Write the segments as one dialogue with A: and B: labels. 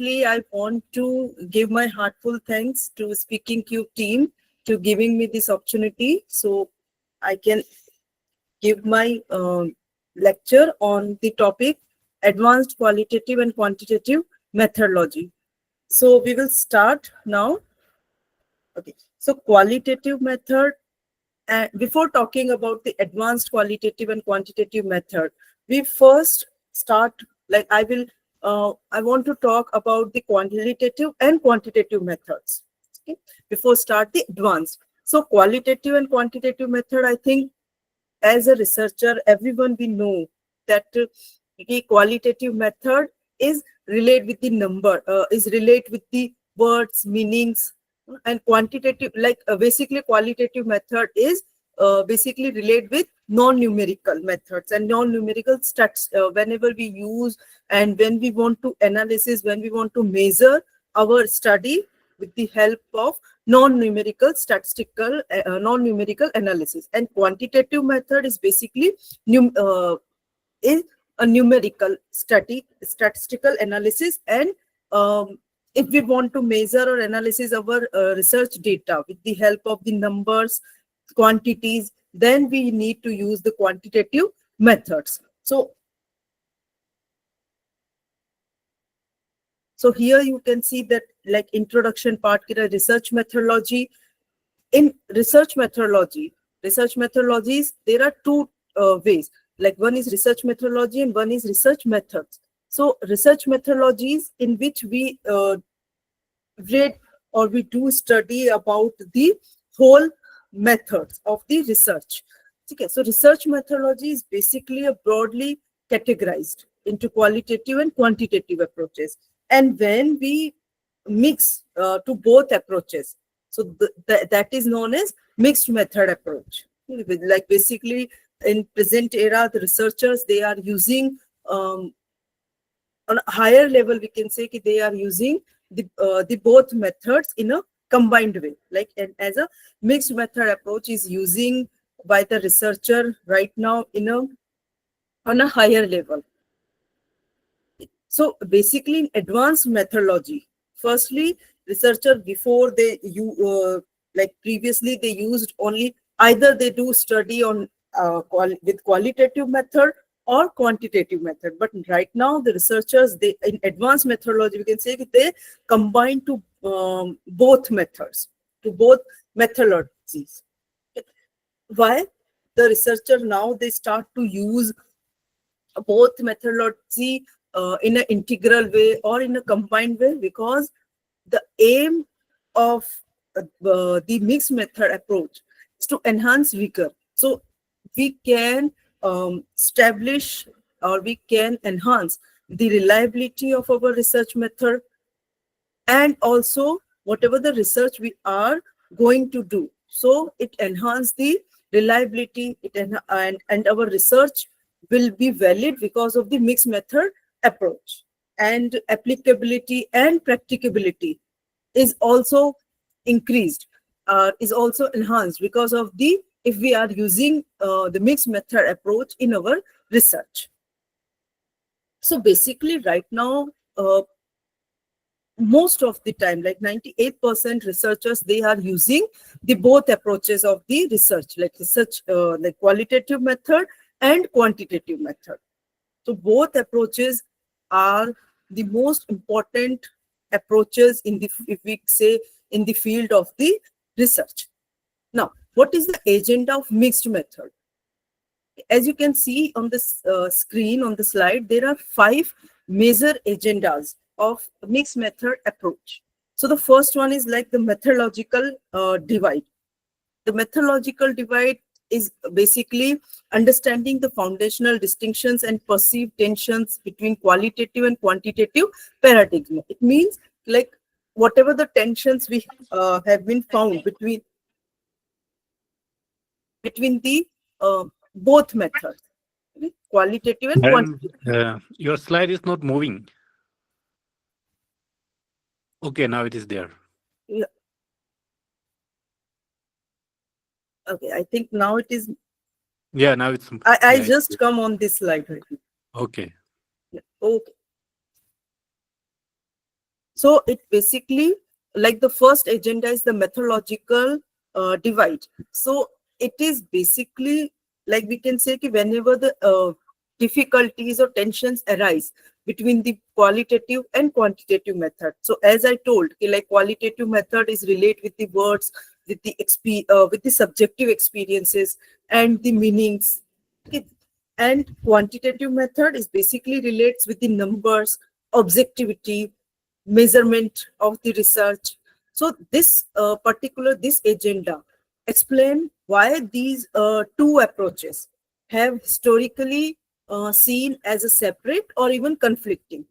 A: I want to give my heartfelt thanks to Speakingcube team to giving me this opportunity so I can give my lecture on the topic Advanced Qualitative and Quantitative Methodology. So we will start now. Okay, so qualitative method. Before talking about the advanced qualitative and quantitative method, we first start, like I want to talk about the qualitative and quantitative methods. Okay, before start the advanced. So qualitative and quantitative method, I think as a researcher, everyone we know that the qualitative method is relate with the number, is relate with the words, meanings, and quantitative, basically qualitative method is basically relate with non-numerical methods and non-numerical stats. Whenever we use and when we want to analysis, when we want to measure our study with the help of non-numerical statistical non-numerical analysis, and quantitative method is basically is a numerical statistical analysis. And if we want to measure or analyze our research data with the help of the numbers, quantities, then we need to use the quantitative methods. So here you can see that, like, introduction part ki research methodology. In research methodologies, there are two ways. Like, one is research methodology and one is research methods. So research methodologies in which we read or we do study about the whole methods of the research. Okay, so research methodology is basically a broadly categorized into qualitative and quantitative approaches. And when we mix to both approaches, so that is known as mixed method approach. Like, basically in present era, the researchers, they are using on a higher level, we can say that they are using the both methods in a combined way. Like, and as a mixed method approach is using by the researcher right now on a higher level. So basically in advanced methodology, firstly, researcher, before they like previously they used only either they do study on with qualitative method or quantitative method. But right now the researchers, they in advanced methodology, we can say that they combine to both methods, to both methodologies. Why? The researcher now they start to use both methodology in an integral way or in a combined way, because the aim of the mixed method approach is to enhance rigor. So we can establish or we can enhance the reliability of our research method, and also whatever the research we are going to do. So it enhances the reliability, and our research will be valid because of the mixed method approach. And applicability and practicability is also increased, is also enhanced because of the, if we are using the mixed method approach in our research. So basically right now, most of the time, like 98% researchers, they are using the both approaches of the research, like research, like qualitative method and quantitative method. So both approaches are the most important approaches in the, if we say, in the field of the research. Now, what is the agenda of mixed method? As you can see on this screen, on the slide, there are 5 major agendas of mixed method approach. So the first one is like the methodological divide. The methodological divide is basically understanding the foundational distinctions and perceived tensions between qualitative and quantitative paradigm. It means, like, whatever the tensions we have been found between the both methods, qualitative and quantitative.
B: Your slide is not moving. Okay, now it is there.
A: Yeah. Okay, I think now it is.
B: Yeah, now it's.
A: I just come on this slide right now.
B: Okay.
A: Yeah. Okay. So it basically, like the first agenda is the methodological divide. So it is basically like we can say that whenever the difficulties or tensions arise between the qualitative and quantitative method. So as I told, like qualitative method is relate with the words, with the subjective experiences and the meanings. Okay. And quantitative method is basically relates with the numbers, objectivity, measurement of the research. So this this agenda explain why these two approaches have historically seen as a separate or even conflicting.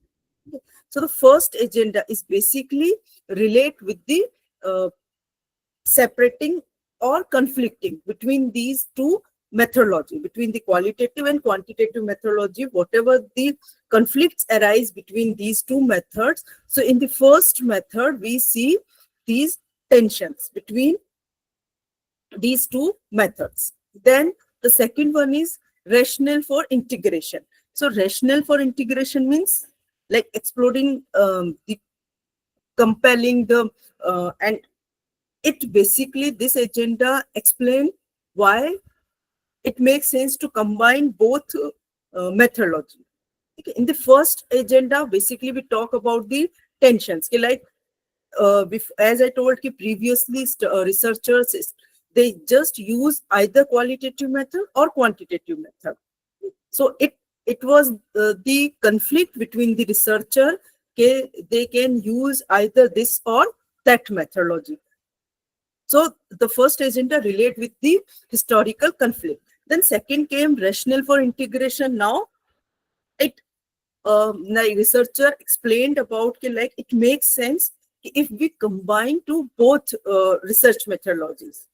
A: So the first agenda is basically relate with the uh, separating or conflicting between these two methodology, between the qualitative and quantitative methodology, whatever the conflicts arise between these two methods. So in the first method, we see these tensions between these two methods. Then the second one is rationale for integration. So rationale for integration means like exploring the compelling the and it basically, this agenda explain why it makes sense to combine both methodology. Okay. In the first agenda, basically we talk about the tensions. Okay, like as I told you previously, researchers they just use either qualitative method or quantitative method. So it was the conflict between the researcher. Okay, they can use either this or that methodology. So the first agenda relate with the historical conflict. Then second came rationale for integration. Now it the researcher explained about like it makes sense if we combine to both research methodologies.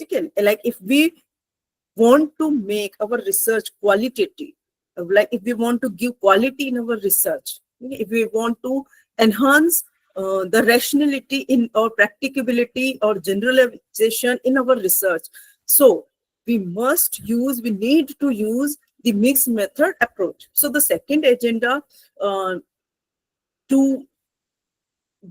A: Okay, like if we want to make our research qualitative, like if we want to give quality in our research, if we want to enhance the rationality in or practicability or generalization in our research, so we need to use the mixed method approach. So the second agenda to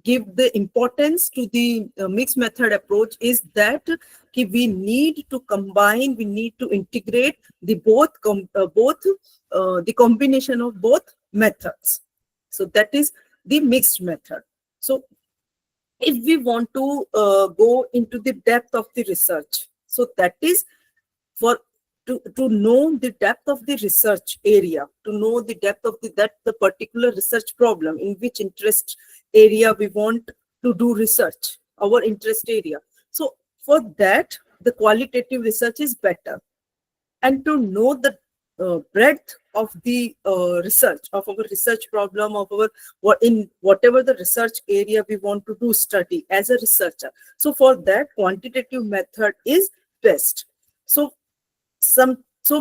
A: give the importance to the mixed method approach is that we need to combine, we need to integrate the the combination of both methods. So that is the mixed method. So if we want to go into the depth of the research, so that is for to know the depth of the research area, to know the depth of the particular research problem in which interest area we want to do research, our interest area. So for that, the qualitative research is better. And to know the breadth of the research, of our research problem, of our in whatever the research area we want to do study as a researcher. So for that, quantitative method is best. So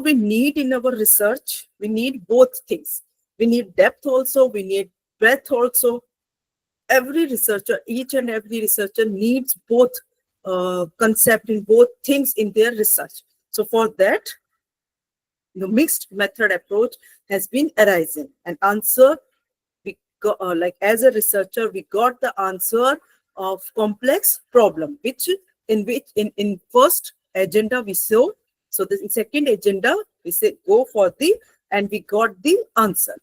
A: we need in our research, we need both things. We need depth also, we need breadth also. Every researcher, each and every researcher needs both concept in both things in their research. So for that, the mixed method approach has been arising. And answer, we got, like as a researcher, we got the answer of complex problem, which in first agenda we saw. So the second agenda, we say go for and we got the answer.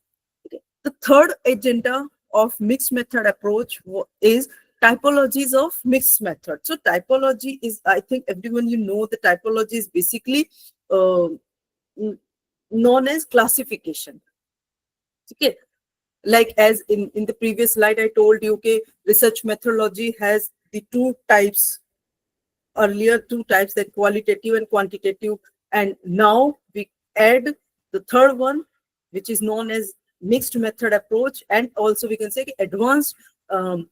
A: Okay. The third agenda of mixed method approach is typologies of mixed method. So typology is, I think everyone the typology is basically known as classification. Okay. Like as in the previous slide, I told you, okay, research methodology has the two types. Earlier two types, that qualitative and quantitative, and now we add the third one, which is known as mixed method approach, and also we can say advanced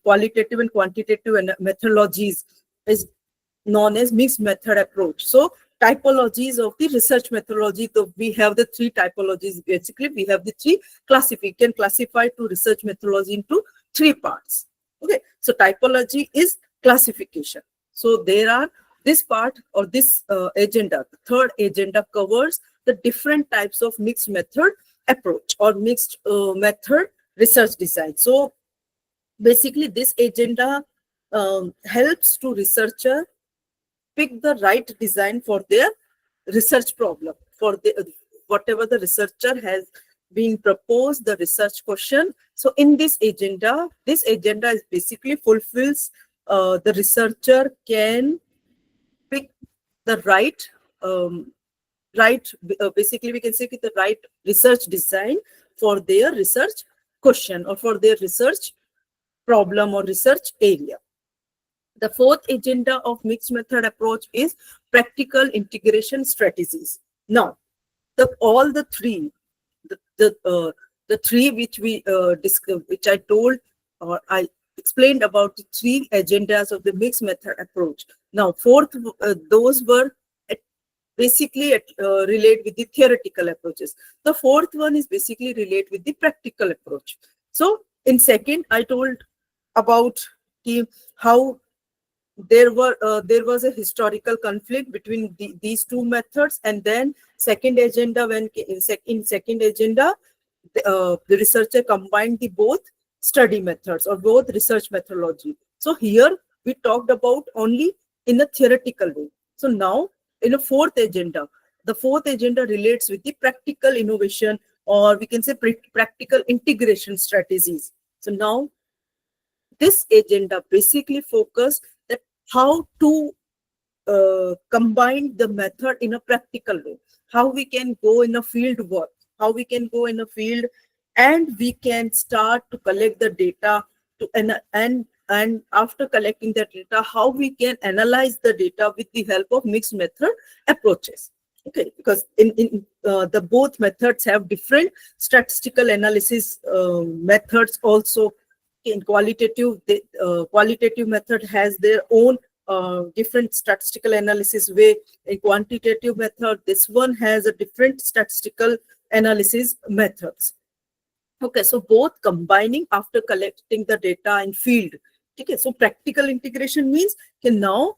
A: qualitative and quantitative and methodologies is known as mixed method approach. So typologies of the research methodology, so we have the three typologies. Basically we have the three can classify to research methodology into three parts. Okay, so typology is classification. So there are this part or this agenda, the third agenda covers the different types of mixed method approach or mixed method research design. So Basically, this agenda helps to researcher pick the right design for their research problem, for the whatever the researcher has been proposed, the research question. So in this agenda is basically fulfills the researcher can pick the right basically we can say the right research design for their research question or for their research problem or research area. The fourth agenda of mixed method approach is practical integration strategies. Now, all the three, the three which we which I told or I explained about the three agendas of the mixed method approach. Now, fourth, those were basically relate with the theoretical approaches. The fourth one is basically relate with the practical approach. So, in second, I told about how there was a historical conflict between these two methods, and then second agenda, when in second agenda the researcher combined the both study methods or both research methodology. So here we talked about only in a theoretical way. So now in a fourth agenda, the fourth agenda relates with the practical innovation, or we can say practical integration strategies. So now this agenda basically focus that how to combine the method in a practical way, how we can go in a field work, how we can go in a field and we can start to collect the data to and after collecting the data, how we can analyze the data with the help of mixed method approaches. Okay, because in the both methods have different statistical analysis methods also. In qualitative, the qualitative method has their own different statistical analysis way. In quantitative method, this one has a different statistical analysis methods. Okay, so both combining after collecting the data in field. Okay, so practical integration means can now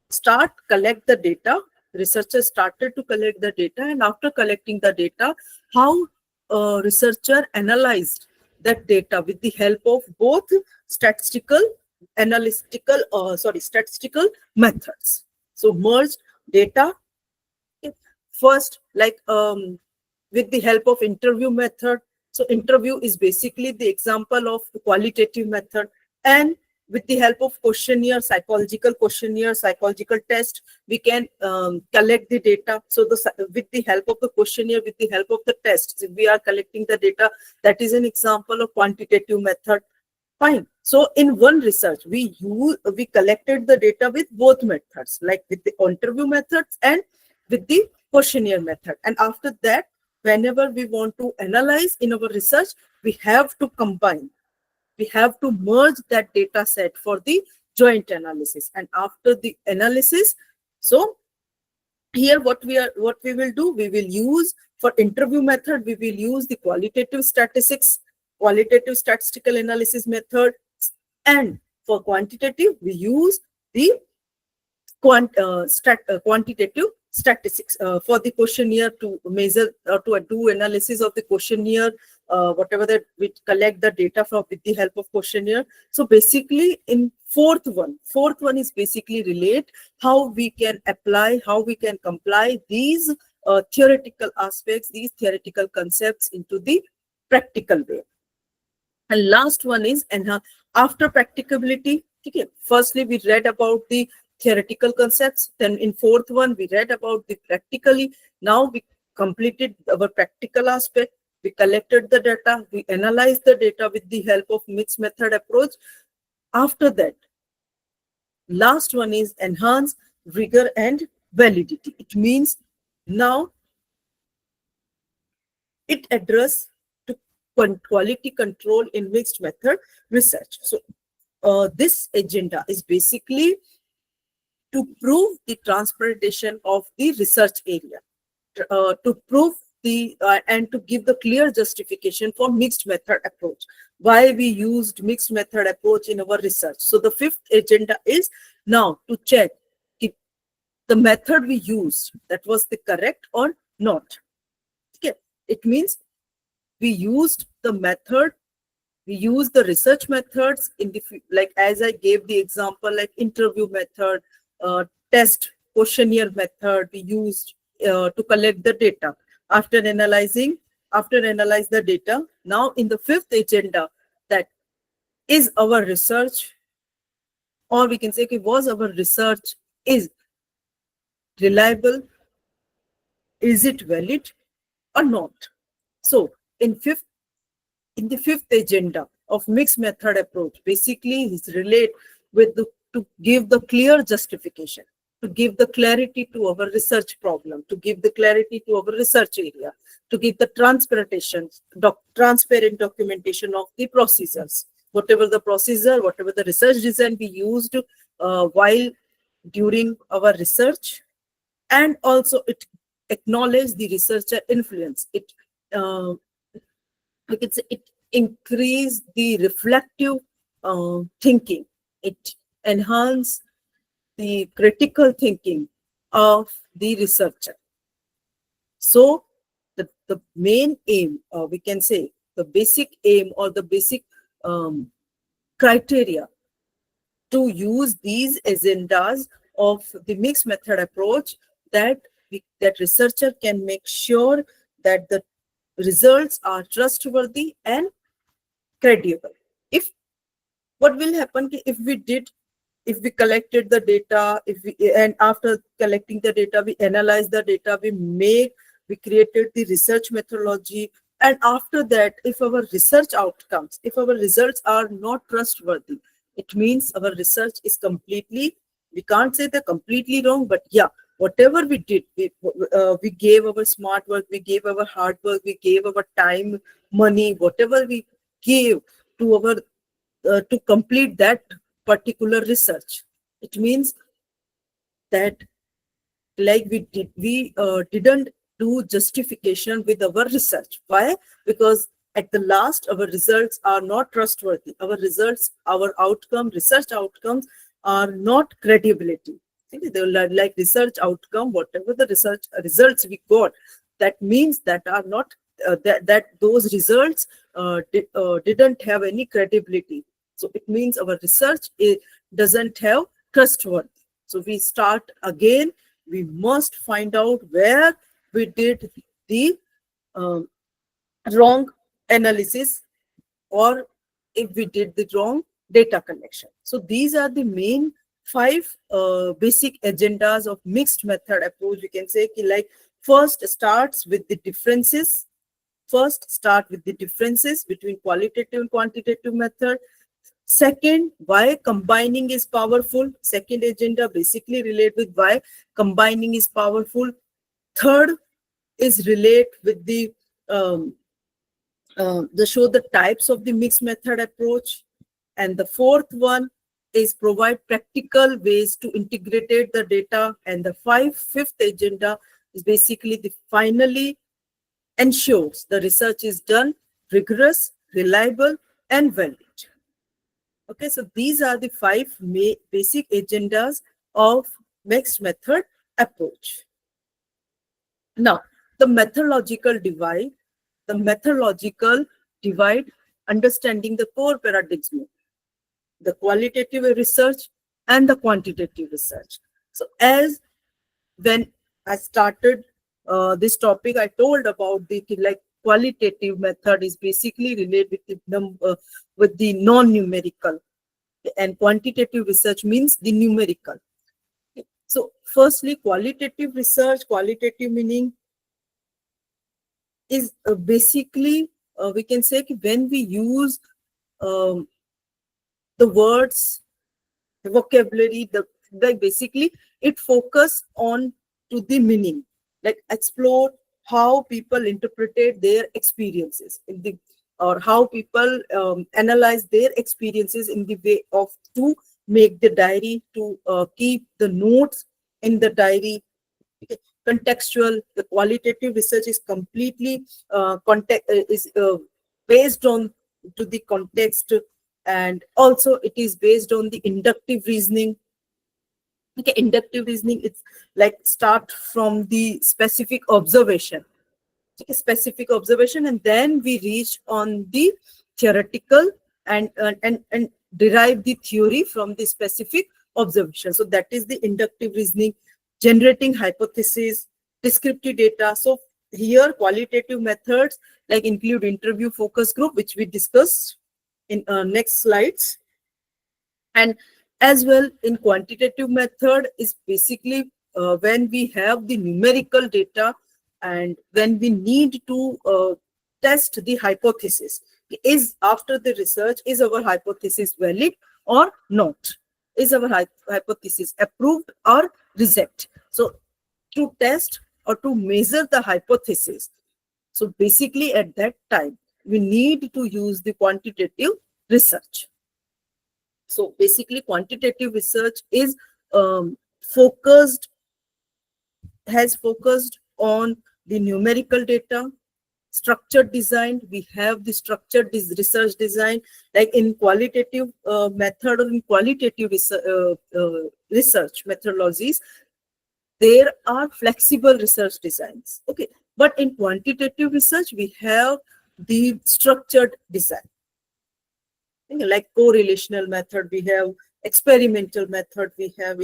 A: start collect the data. Researchers started to collect the data, and after collecting the data, how researcher analyzed that data with the help of both statistical methods. So merged data first, like with the help of interview method. So interview is basically the example of the qualitative method, and with the help of questionnaire, psychological test, we can collect the data. So with the help of the questionnaire, with the help of the test, if we are collecting the data, that is an example of quantitative method. Fine. So in one research, we collected the data with both methods, like with the interview methods and with the questionnaire method. And after that, whenever we want to analyze in our research, we have to combine. We have to merge that data set for the joint analysis. And after the analysis, so here what we will do, we will use for interview method, we will use the qualitative statistical analysis method, and for quantitative, we use the quantitative statistics for the questionnaire to measure or to do analysis of the questionnaire, whatever that we collect the data from with the help of questionnaire. So basically in fourth one is basically relate how we can apply, how we can comply these theoretical aspects, these theoretical concepts into the practical way. And last one is after practicability. Okay, firstly we read about the theoretical concepts, then in fourth one we read about the practically. Now we completed our practical aspect, we collected the data, we analyzed the data with the help of mixed method approach. After that, last one is enhance rigor and validity. It means now it address to quality control in mixed method research. So this agenda is basically to prove the transportation of the research area, to prove the and to give the clear justification for mixed method approach, why we used mixed method approach in our research. So the fifth agenda is now to check if the method we used, that was the correct or not. Okay, it means we used the method We use the research methods in the, like as I gave the example, like interview method, test questionnaire method we used to collect the data. After analyze the data, now in the fifth agenda, that is our research, or we can say, okay, was our research is reliable, is it valid or not? So in the fifth agenda of mixed method approach, basically is relate with to give the clear justification, to give the clarity to our research problem, to give the clarity to our research area, to give the transparent documentation of the procedures, whatever the procedure, whatever the research design we used while during our research. And also it acknowledge the researcher influence. It it increase the reflective thinking. It enhance the critical thinking of the researcher. So the main aim, we can say the basic aim or the basic criteria to use these agendas of the mixed method approach, that that researcher can make sure that the results are trustworthy and credible. If what will happen if we collected the data, and after collecting the data, we analyze the data, we created the research methodology, and after that, if our research outcomes, if our results are not trustworthy, it means our research is completely, we can't say they're completely wrong, but yeah, whatever we did, we gave our smart work, we gave our hard work, we gave our time, money, whatever we gave to our to complete that particular research. It means that, like we didn't do justification with our research. Why? Because at the last, our results are not trustworthy. Our results, our research outcomes are not credibility. They are like research outcome, whatever the research results we got, that means that are not that those results didn't have any credibility. So it means our research doesn't have trustworthy. So we start again. We must find out where we did the wrong analysis, or if we did the wrong data collection. So these are the main 5 basic agendas of mixed method approach. We can say, like, first starts with the differences. First, start with the differences between qualitative and quantitative method. Second, why combining is powerful. Second agenda basically relate with why combining is powerful. Third is relate with the show the types of the mixed method approach. And the fourth one is provide practical ways to integrate the data. And the fifth agenda is basically the finally ensures the research is done rigorous, reliable, and valid. Okay, so these are the 5 basic agendas of mixed method approach. Now, the methodological divide, understanding the core paradigms, the qualitative research and the quantitative research. So as when I started this topic, I told about the like qualitative method is basically related with the non-numerical, and quantitative research means the numerical. So firstly, qualitative research, qualitative meaning is basically, we can say when we use the words, the vocabulary, like basically it focus on to the meaning, like explore how people interpreted their experiences in the, or how people analyze their experiences in the way of to make the diary, to keep the notes in the diary. Contextual, the qualitative research is completely based on to the context, and also it is based on the inductive reasoning. Okay, inductive reasoning, it's like start from the specific observation, and then we reach on the theoretical and derive the theory from the specific observation. So that is the inductive reasoning, generating hypothesis, descriptive data. So here qualitative methods like include interview, focus group, which we discussed in next slides. And as well in quantitative method is basically when we have the numerical data and when we need to test the hypothesis. Is after the research, is our hypothesis valid or not? Is our hypothesis approved or reject? So to test or to measure the hypothesis, so basically at that time, we need to use the quantitative research. So basically quantitative research is has focused on the numerical data, structured design. We have the structured research design, like in qualitative method or in qualitative research methodologies, there are flexible research designs. Okay, but in quantitative research, we have the structured design. Like correlational method, we have experimental method, we have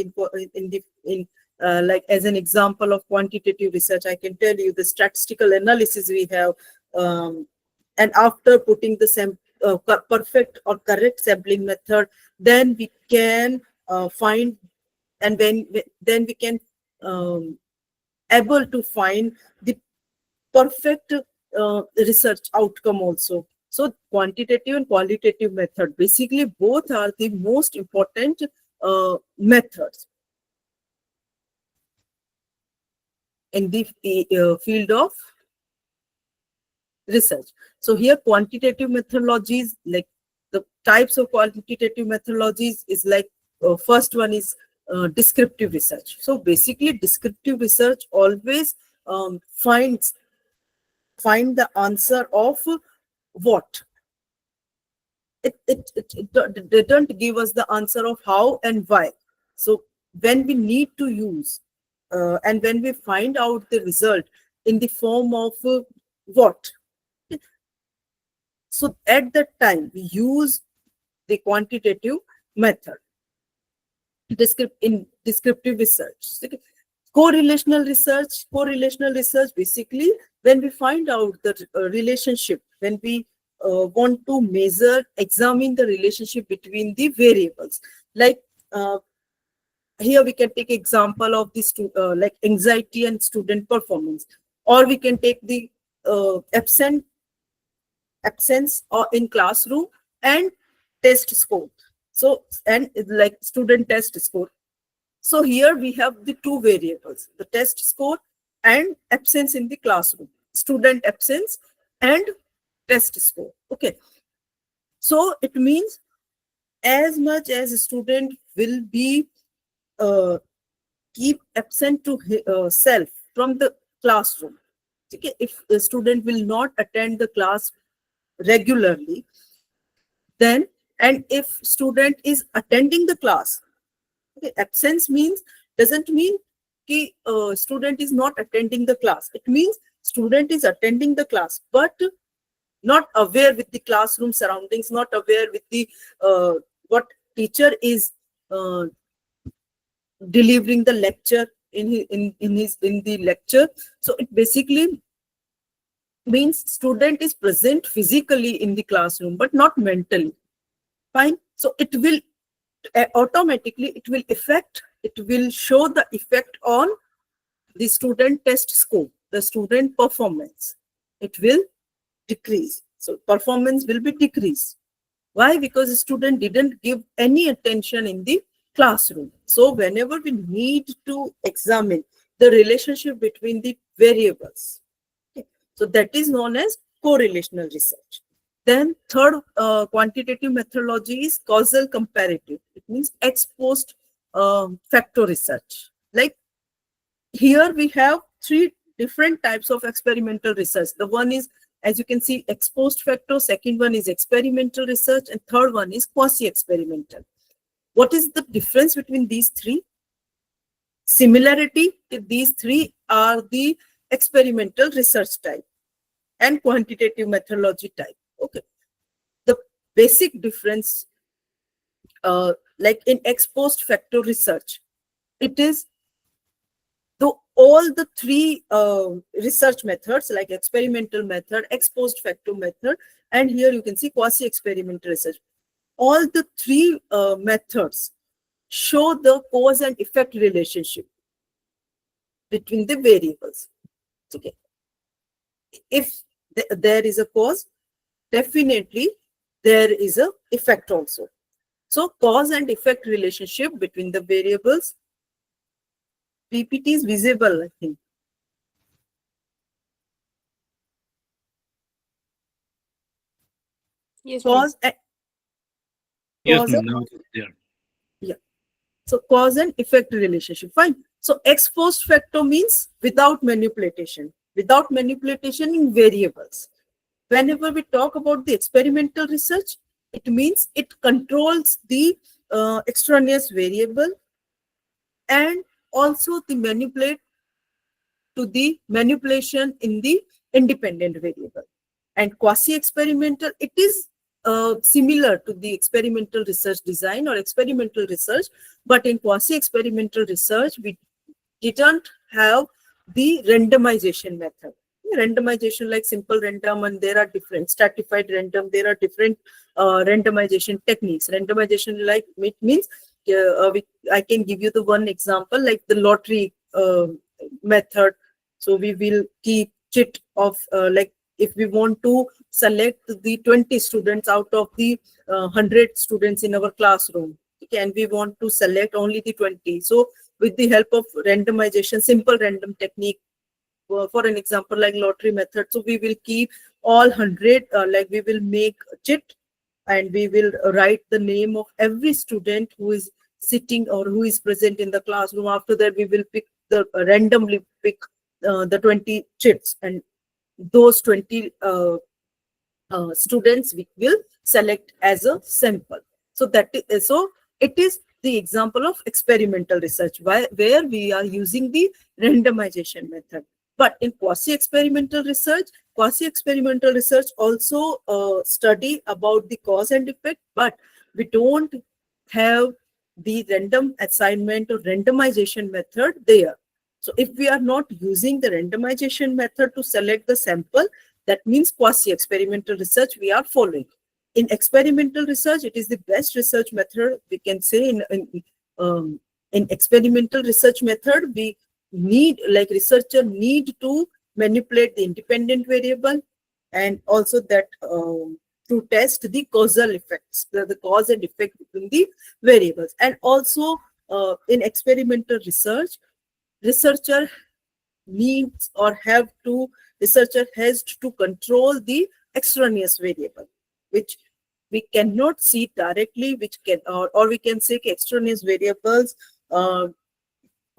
A: like as an example of quantitative research, I can tell you the statistical analysis we have, and after putting the perfect or correct sampling method, then we can find, and then we can able to find the perfect research outcome also. So quantitative and qualitative method, basically both are the most important methods in the field of research. So here quantitative methodologies, like the types of quantitative methodologies is like first one is descriptive research. So basically descriptive research always find the answer of what. It don't give us the answer of how and why. So when we need to use and when we find out the result in the form of what, so at that time we use the quantitative method in descriptive research. Correlational research basically when we find out the relationship, when we want to examine the relationship between the variables. Like here we can take example of this like anxiety and student performance, or we can take the absence or in classroom and test score. So, and like student test score. So here we have the two variables, the test score and absence in the classroom, student absence and test score. Okay. So it means as much as a student will be keep absent to self from the classroom. Okay. If the student will not attend the class regularly, then, and if student is attending the class, okay, absence doesn't mean that student is not attending the class. It means student is attending the class, but not aware with the classroom surroundings, not aware with the what teacher is delivering the lecture in the lecture. So it basically means student is present physically in the classroom, but not mentally. Fine. So it will automatically it will show the effect on the student test score, the student performance. It will decrease. So performance will be decreased. Why? Because the student didn't give any attention in the classroom. So whenever we need to examine the relationship between the variables, okay, so that is known as correlational research. Then third quantitative methodology is causal comparative. It means ex post factor research. Like here we have three different types of experimental research. The one is, as you can see, ex post factor. Second one is experimental research, and third one is quasi-experimental. What is the difference between these three? Similarity, these three are the experimental research type and quantitative methodology type. Okay. The basic difference, like in ex post facto research, it is all the three research methods, like experimental method, ex post facto method, and here you can see quasi experimental research. All the three methods show the cause and effect relationship between the variables. Okay, if there is a cause, definitely there is a effect also. So cause and effect relationship between the variables. PPT is visible, I think.
C: Yes,
A: Cause and
B: Yes,
A: cause
B: now it is there.
A: yeah. So cause and effect relationship. Fine. So ex post facto means without manipulation in variables. Whenever we talk about the experimental research, it means it controls the extraneous variable and also the manipulate to the manipulation in the independent variable. And quasi-experimental, it is similar to the experimental research design or experimental research, but in quasi-experimental research, we didn't have the randomization method. Randomization like simple random, and there are different stratified random, there are different randomization techniques. Randomization like it means, I can give you the one example like the lottery method. So we will keep chit of like if we want to select the 20 students out of the 100 students in our classroom, okay, and we want to select only the 20. So with the help of randomization, simple random technique, for an example like lottery method, so we will keep all 100, like we will make a chit and we will write the name of every student who is sitting or who is present in the classroom. After that, we will pick the randomly pick the 20 chits, and those 20 students we will select as a sample. So that is, so it is the example of experimental research where we are using the randomization method. But in quasi-experimental research also study about the cause and effect, but we don't have the random assignment or randomization method there. So if we are not using the randomization method to select the sample, that means quasi-experimental research we are following. In experimental research, it is the best research method we can say. In experimental research method, we need, like researcher need to manipulate the independent variable, and also that to test the causal effects, the cause and effect between the variables. And also in experimental research, researcher needs or have to, researcher has to control the extraneous variable, which we cannot see directly, which can, or we can say extraneous variables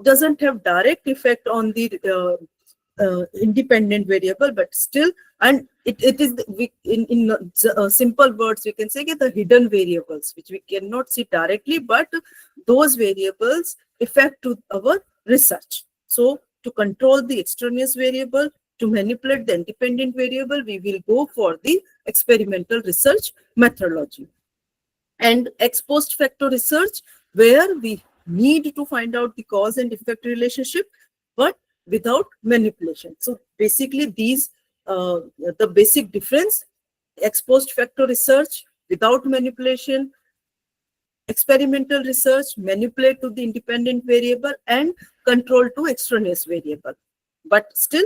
A: doesn't have direct effect on the independent variable, but still, and it is in simple words we can say the hidden variables which we cannot see directly, but those variables affect to our research. So to control the extraneous variable, to manipulate the independent variable, we will go for the experimental research methodology. And ex post facto research, where we need to find out the cause and effect relationship, but without manipulation. So basically these, the basic difference: ex post facto research without manipulation, experimental research manipulate to the independent variable and control to extraneous variable. But still,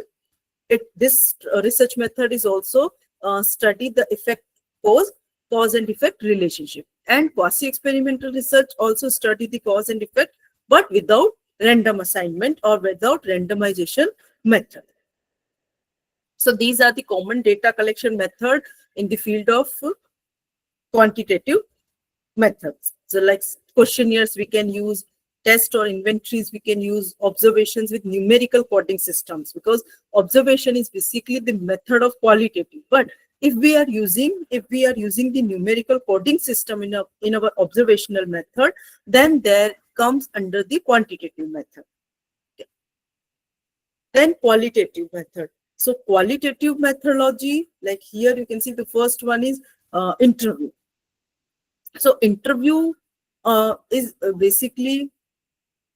A: this research method is also study the effect cause and effect relationship. And quasi-experimental research also study the cause and effect, but without random assignment or without randomization method. So these are the common data collection method in the field of quantitative methods. So like questionnaires we can use, test or inventories we can use, observations with numerical coding systems, because observation is basically the method of qualitative. But if we are using the numerical coding system in our observational method, then there comes under the quantitative method. Okay. Then qualitative method. So qualitative methodology, like here you can see the first one is interview. So interview is basically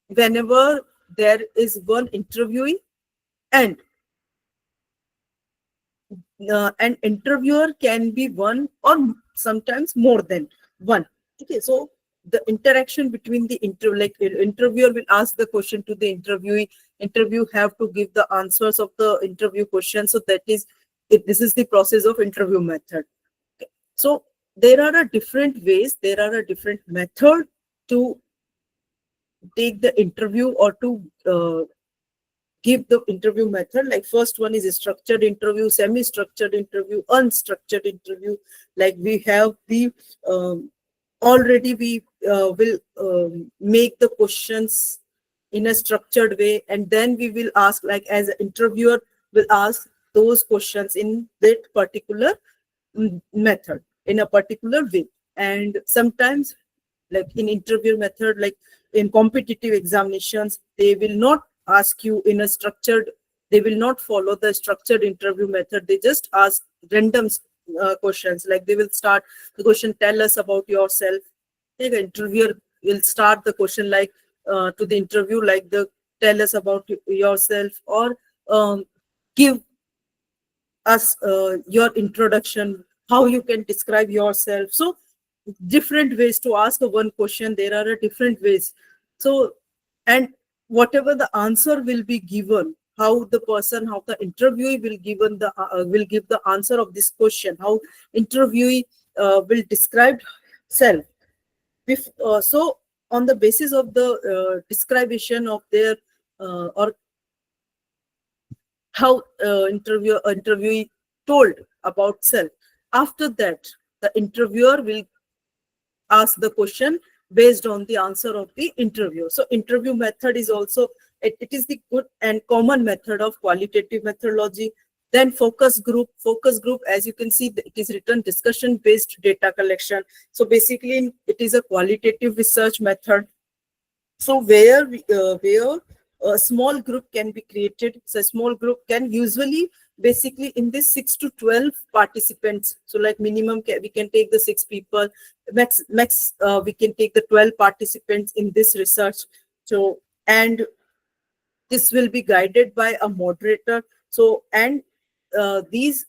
A: whenever there is one interviewee and an interviewer can be one or sometimes more than one. Okay, so the interaction between the interviewer will ask the question to the interviewee. Interview have to give the answers of the interview question. So that is it. This is the process of interview method. Okay. So there are a different ways. There are a different method to take the interview or to give the interview method. Like first one is a structured interview, semi-structured interview, unstructured interview. Like we have the already we will make the questions in a structured way, and then we will ask, like as an interviewer will ask those questions in that particular method, in a particular way. And sometimes like in interview method, like in competitive examinations, they will not ask you in a structured, they will not follow the structured interview method. They just ask random questions. Like they will start the question, tell us about yourself. The interviewer will start the question like to the interview, like the tell us about yourself, or give us your introduction, how you can describe yourself. So different ways to ask a one question, there are a different ways. So, and whatever the answer will be given, how the person, how the interviewee will give the answer of this question, how interviewee will describe self. So on the basis of the description of their or how interviewee told about self, after that the interviewer will ask the question based on the answer of the interview. So interview method is also, it is the good and common method of qualitative methodology. Then focus group. Focus group, as you can see, it is written discussion based data collection. So basically it is a qualitative research method. So where a small group can be created. So a small group can usually basically in this 6 to 12 participants. So like minimum we can take the 6 people, max we can take the 12 participants in this research. So and this will be guided by a moderator. So and these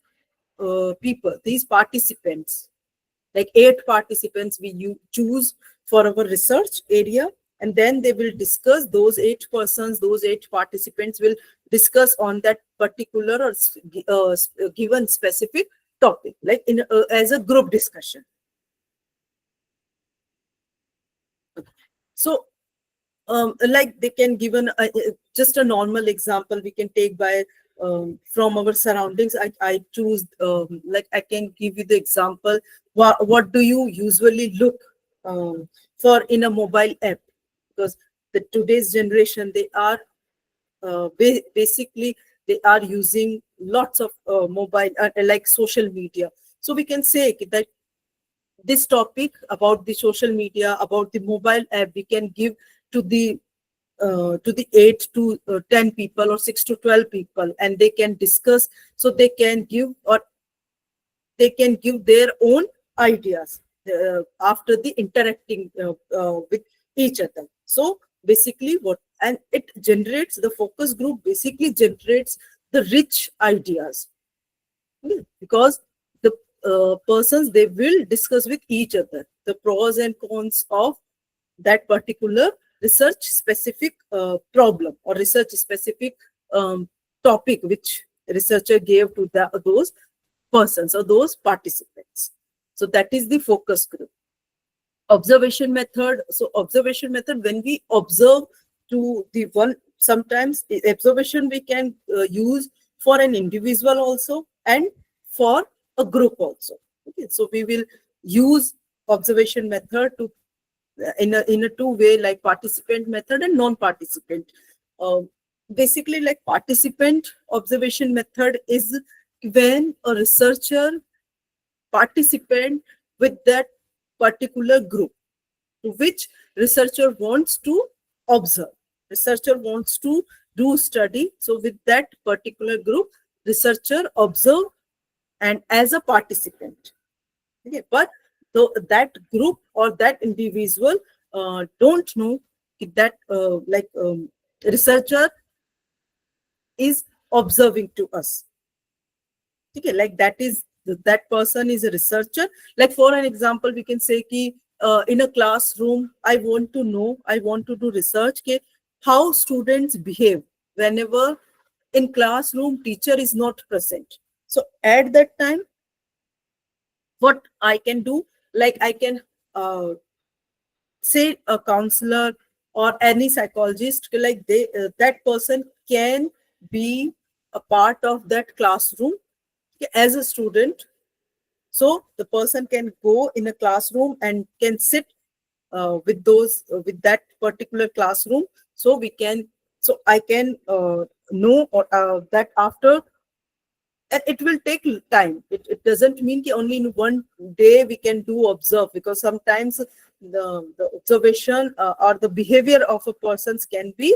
A: people, these participants, like 8 participants we choose for our research area, and then they will discuss, those 8 persons, those 8 participants will discuss on that particular or given specific topic, like in as a group discussion. So like they can give just a normal example we can take by from our surroundings. I choose like I can give you the example. What do you usually look for in a mobile app? Because the today's generation, they are basically they are using lots of mobile like social media. So we can say that this topic about the social media, about the mobile app, we can give to the 8 to 10 people or 6 to 12 people, and they can discuss. So they can give, or they can give their own ideas after the interacting with each other. So basically what, and it generates, the focus group basically generates the rich ideas. Because the persons, they will discuss with each other the pros and cons of that particular research specific problem or research specific topic which researcher gave to those persons or those participants. So that is the focus group. Observation method. So observation method, when we observe to the one, sometimes observation we can use for an individual also and for a group also. Okay, so we will use observation method to in a two-way, like participant method and non-participant. Basically, like participant observation method is when a researcher participant with that particular group to which researcher wants to observe. Researcher wants to do study. So with that particular group, researcher observe and as a participant. Okay, but So that group or that individual don't know that researcher is observing to us. Okay, like that person is a researcher. Like for an example, we can say ki, in a classroom, I want to do research ke, how students behave whenever in classroom teacher is not present. So at that time, what I can do, like I can say a counselor or any psychologist, like that person can be a part of that classroom as a student. So the person can go in a classroom and can sit with that particular classroom. So I can know that after, and it will take time. It doesn't mean that only in one day we can do observe, because sometimes the observation or the behavior of a person can be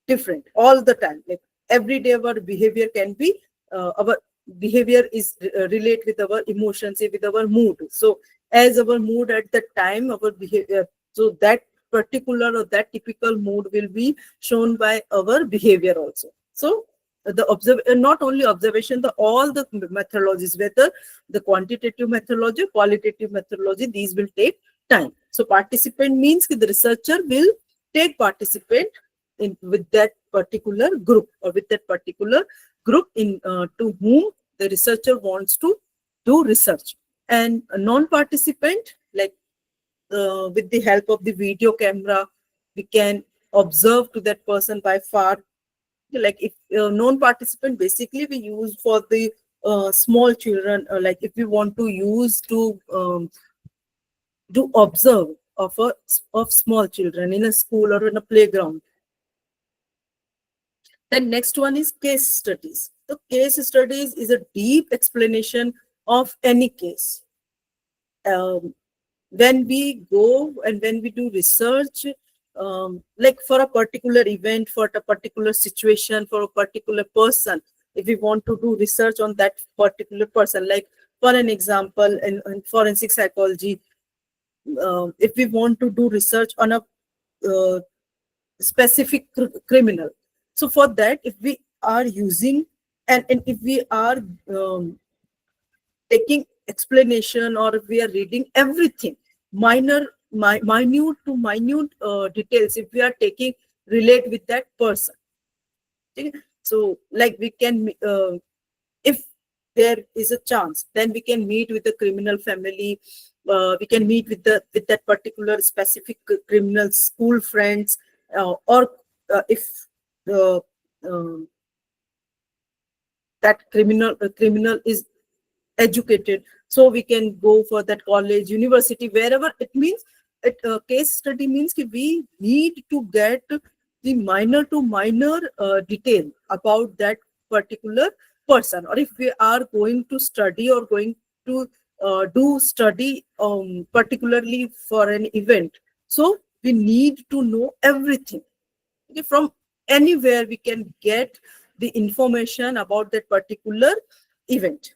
A: different all the time. Like every day our behavior can be our behavior is relate with our emotions, with our mood. So as our mood at that time, our behavior, so that particular or that typical mood will be shown by our behavior also. So not only observation, all the methodologies, whether the quantitative methodology, qualitative methodology, these will take time. So participant means the researcher will take participant with that particular group, or with that particular group in to whom the researcher wants to do research. And a non-participant, like with the help of the video camera, we can observe to that person by far. Like if non-participant, basically we use for the small children, like if we want to use to observe of small children in a school or in a playground. Then next one is case studies. The case studies is a deep explanation of any case. When we go and when we do research, like for a particular event, for a particular situation, for a particular person, if we want to do research on that particular person, like for an example, in forensic psychology, if we want to do research on a specific criminal, so for that, if we are using and if we are taking explanation, or if we are reading everything, minute to minute details, if we are taking relate with that person. Okay? So like we can, if there is a chance, then we can meet with the criminal family, we can meet with that particular specific criminal school friends, or if the that criminal is educated, so we can go for that college, university, wherever. It means case study means we need to get the minor to minor detail about that particular person. Or if we are going to study or going to do study particularly for an event, so we need to know everything. Okay, from anywhere we can get the information about that particular event.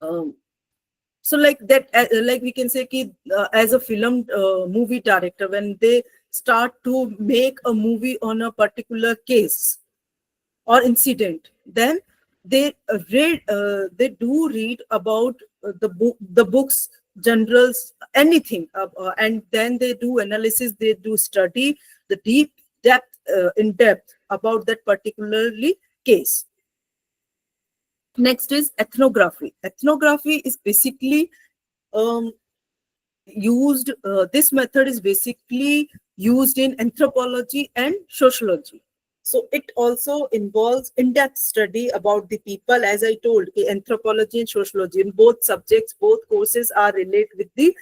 A: So like that, like we can say ki, as a film movie director, when they start to make a movie on a particular case or incident, then they do read about the books, generals, anything, and then they do analysis, they do study the in depth about that particularly case. Next is ethnography. Ethnography is basically used, this method is basically used in anthropology and sociology. So it also involves in-depth study about the people. As I told, anthropology and sociology, in both subjects, both courses are related with the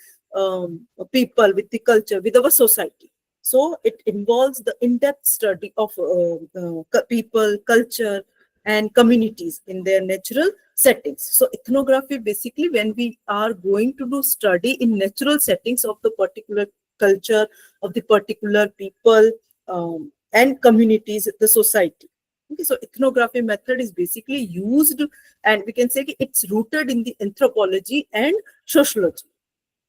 A: people, with the culture, with our society. So it involves the in-depth study of people, culture, and communities in their natural settings. So ethnography, basically when we are going to do study in natural settings of the particular culture, of the particular people and communities, the society. Okay, so ethnography method is basically used, and we can say it's rooted in the anthropology and sociology.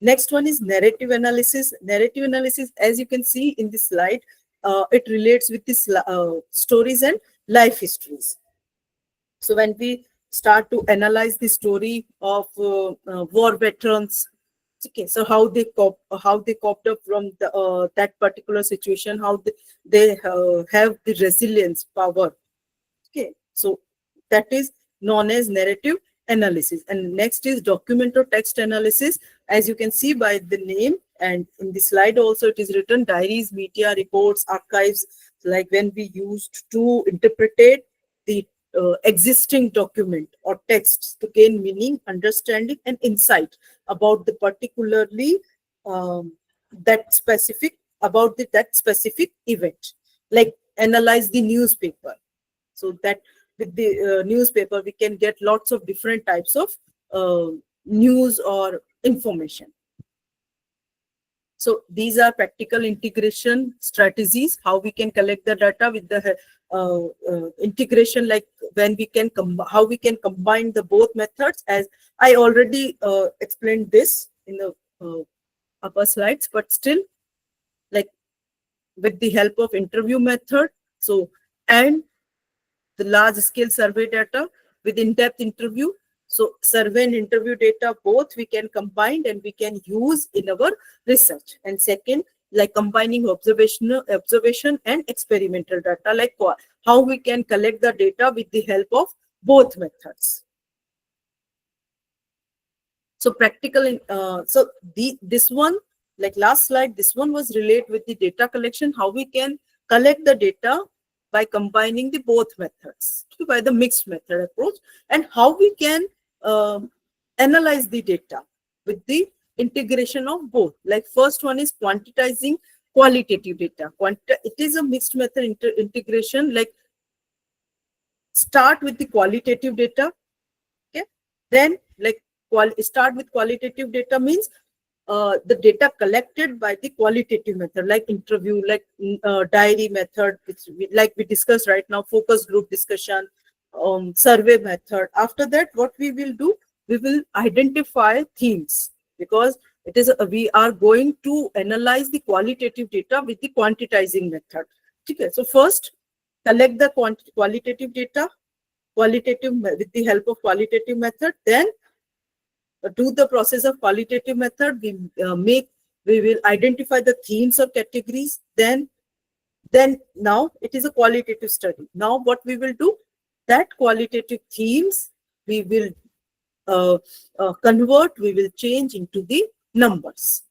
A: Next one is narrative analysis. Narrative analysis, as you can see in this slide, it relates with this stories and life histories. So when we start to analyze the story of war veterans, okay, so how they coped up from that particular situation, how they have the resilience power. Okay, so that is known as narrative analysis. And next is document or text analysis. As you can see by the name, and in the slide also it is written, diaries, media, reports, archives, like when we used to interpret the existing document or texts to gain meaning, understanding, and insight about the particularly that specific event, like analyze the newspaper. So that with the newspaper, we can get lots of different types of news or information. So these are practical integration strategies, how we can collect the data with the integration, like when we can how we can combine the both methods, as I already explained this in the upper slides, but still, like with the help of interview method, so and the large scale survey data with in-depth interview. So survey and interview data, both we can combine and we can use in our research. And second, like combining observation and experimental data, like how we can collect the data with the help of both methods. So practical, this one, like last slide, this one was related with the data collection, how we can collect the data by combining the both methods, by the mixed method approach, and how we can analyze the data with the integration of both. Like first one is quantitizing qualitative data. It is a mixed method integration, like start with the qualitative data, okay, then like start with qualitative data means the data collected by the qualitative method, like interview, like diary method, which we discussed right now, focus group discussion, survey method. After that, what we will do, we will identify themes, because it is we are going to analyze the qualitative data with the quantitizing method. Okay, so first collect the qualitative data, with the help of qualitative method, then do the process of qualitative method. We will identify the themes or categories. Then now it is a qualitative study. Now what we will do, that qualitative themes we will convert, we will change into the numbers,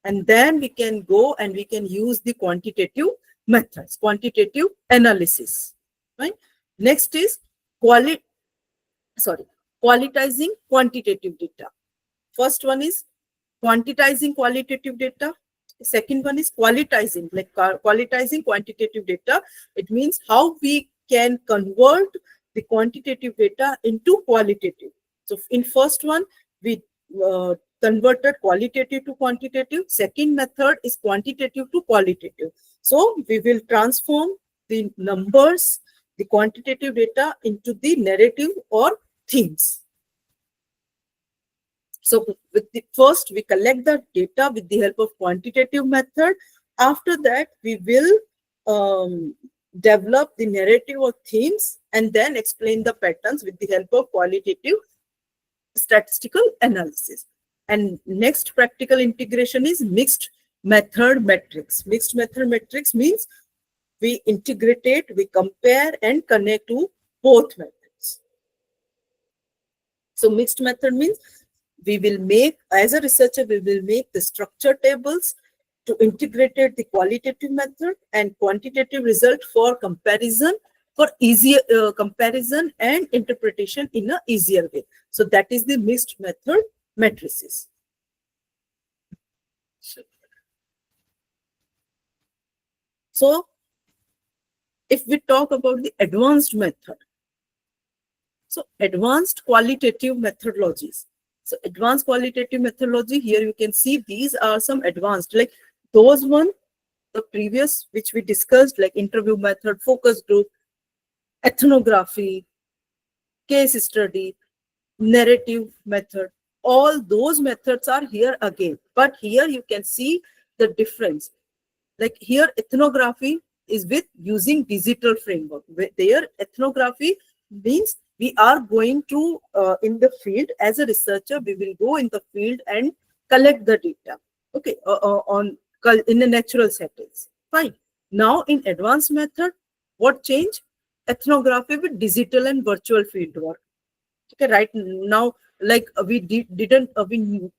A: and then we can go and we can use the quantitative methods, quantitative analysis, right? Next is qualitizing quantitative data. First one is quantitizing qualitative data. Second one is qualitizing, like qualitizing quantitative data. It means how we can convert the quantitative data into qualitative. So in first one, we converted qualitative to quantitative. Second method is quantitative to qualitative. So we will transform the numbers, the quantitative data, into the narrative or themes. So with the first, we collect the data with the help of quantitative method. After that, we will develop the narrative or themes, and then explain the patterns with the help of qualitative statistical analysis. And next practical integration is mixed method metrics. Mixed method metrics means we integrate, we compare and connect to both methods. So mixed method means we will make, as a researcher, we will make the structure tables to integrate the qualitative method and quantitative result for comparison, for easier comparison and interpretation in an easier way. So that is the mixed method matrices. So if we talk about the advanced method, so advanced qualitative methodologies. So advanced qualitative methodology, here you can see these are some advanced, like those one, the previous which we discussed, like interview method, focus group. ethnography, case study, narrative method. All those methods are here again. But here you can see the difference. Like here, ethnography is with using digital framework. There, ethnography means we are going to in the field as a researcher. We will go in the field and collect the data. Okay, in the natural settings. Fine. Now in advanced method, what change? Ethnography with digital and virtual field work. Okay, right now, like we didn't we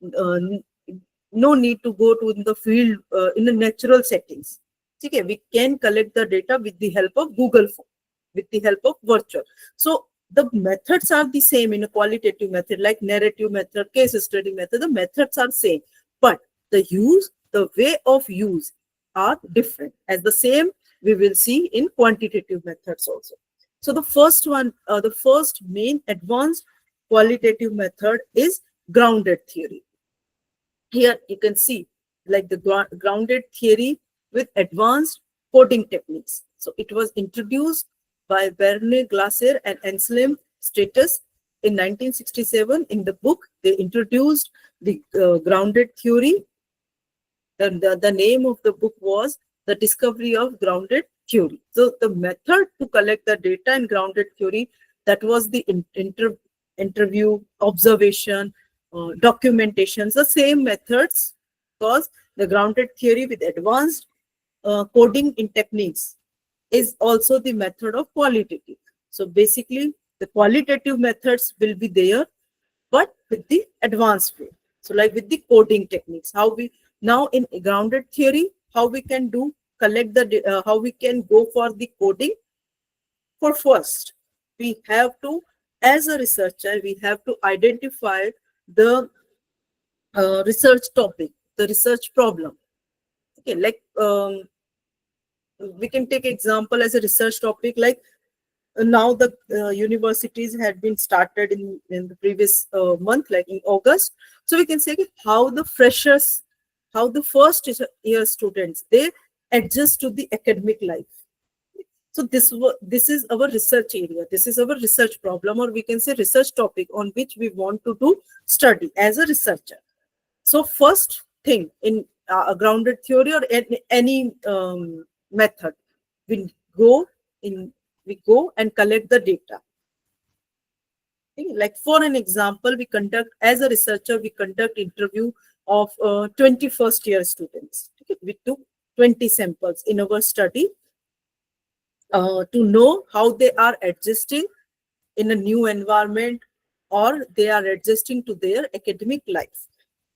A: no need to go to the field in the natural settings. Okay, we can collect the data with the help of Google Form, with the help of virtual. So the methods are the same in a qualitative method, like narrative method, case study method. The methods are same, but the way of use are different. As the same we will see in quantitative methods also. So the first one, the first main advanced qualitative method is grounded theory. Here you can see like the grounded theory with advanced coding techniques. So it was introduced by Werner Glaser and Anselm Status in 1967. In the book, they introduced the grounded theory. The name of the book was The Discovery of Grounded Theory. So the method to collect the data in grounded theory, that was the interview, observation, documentations, the same methods, because the grounded theory with advanced coding in techniques is also the method of qualitative. So basically, the qualitative methods will be there, but with the advanced field. So like with the coding techniques, how we now in grounded theory, how we can do collect the how we can go for the coding. For first, we have to, as a researcher, we have to identify the research topic, the research problem. Okay, like we can take example as a research topic, like now the universities had been started in the previous month, like in August. So we can say how the freshers, how the first year students, they adjust to the academic life. So this is our research area. This is our research problem, or we can say research topic on which we want to do study as a researcher. So first thing in a grounded theory or any method, we go and collect the data. Okay? Like for an example, we conduct, as a researcher, we conduct interview of 21st year students. Okay? We took 20 samples in our study to know how they are adjusting in a new environment, or they are adjusting to their academic life.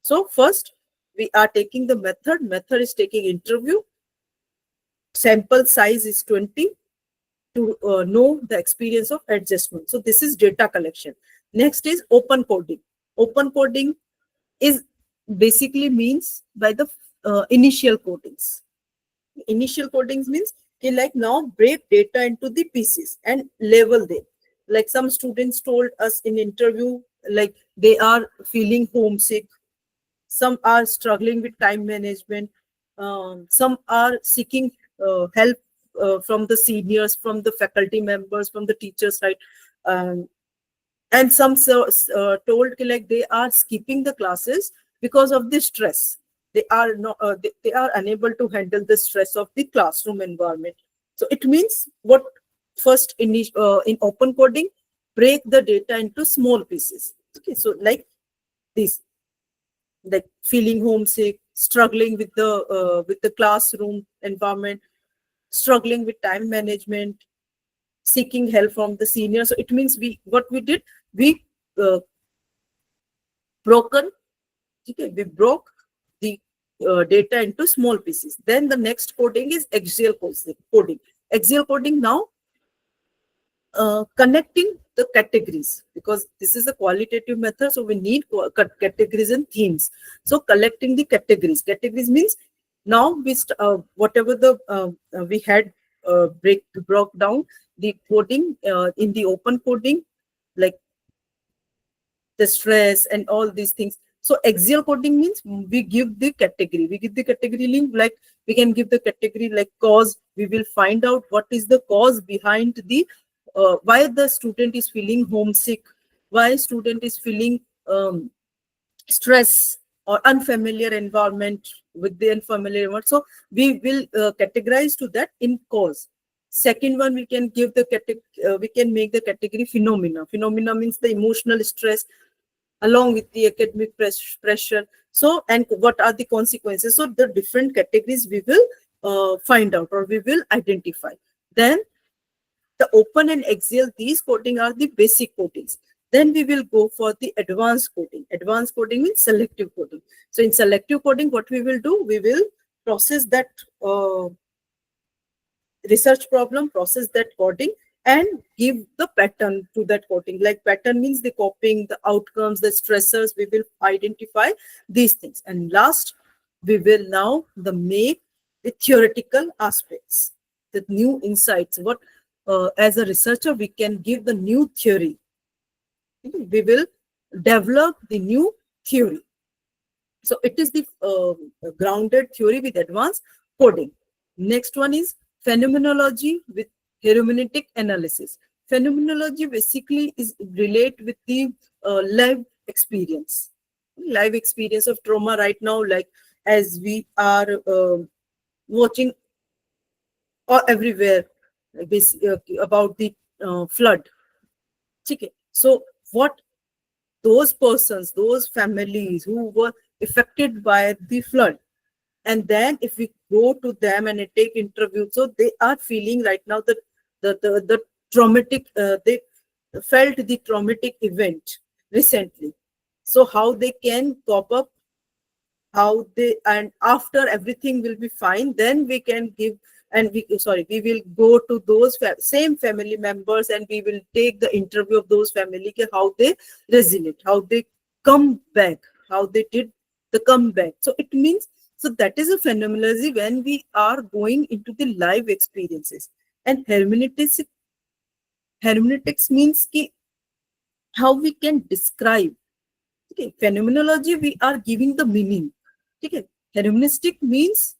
A: So first, we are taking the method. Method is taking interview. Sample size is 20 to know the experience of adjustment. So this is data collection. Next is open coding. Open coding is basically means by the initial codings. Initial codings means like now break data into the pieces and label them. Like some students told us in interview, like they are feeling homesick. Some are struggling with time management. Some are seeking help from the seniors, from the faculty members, from the teachers, right? And some told like they are skipping the classes because of the stress. They are not. They are unable to handle the stress of the classroom environment. So it means what? First, in open coding, break the data into small pieces. Okay, so like this, like feeling homesick, struggling with the classroom environment, struggling with time management, seeking help from the senior. So it means we broken. Okay, we broke the data into small pieces. Then the next coding is axial coding. Axial coding now connecting the categories, because this is a qualitative method, so we need categories and themes. So collecting the categories means now we whatever the we had broke down the coding in the open coding, like the stress and all these things. So axial coding means we give the category link, like we can give the category like cause. We will find out what is the cause behind the why the student is feeling homesick, why student is feeling stress or unfamiliar environment with the unfamiliar environment. So we will categorize to that in cause. Second one, we can give the we can make the category phenomena. Phenomena means the emotional stress along with the academic pressure. So, and what are the consequences? So the different categories we will find out, or we will identify. Then the open and axial, these coding are the basic codings. Then we will go for the advanced coding. Advanced coding means selective coding. So in selective coding, what we will do, we will process that research problem, process that coding, and give the pattern to that coding. Like pattern means the copying, the outcomes, the stressors. We will identify these things. And last, we will now make the theoretical aspects, the new insights. What as a researcher we can give the new theory. We will develop the new theory. So it is the grounded theory with advanced coding. Next one is phenomenology with hermeneutic analysis. Phenomenology basically is relate with the live experience of trauma right now, like as we are watching everywhere about the flood. Okay. So what those persons, those families who were affected by the flood, and then if we go to them and take interview, so they are feeling right now that the traumatic, they felt the traumatic event recently. So how they can cope up, how they, and after everything will be fine, then we can give, and we will go to those same family members, and we will take the interview of those family, how they resilient, how they come back, how they did the comeback. So it means, so that is a phenomenology when we are going into the live experiences. And hermeneutics means how we can describe. Okay, phenomenology, we are giving the meaning. Okay, hermeneutic means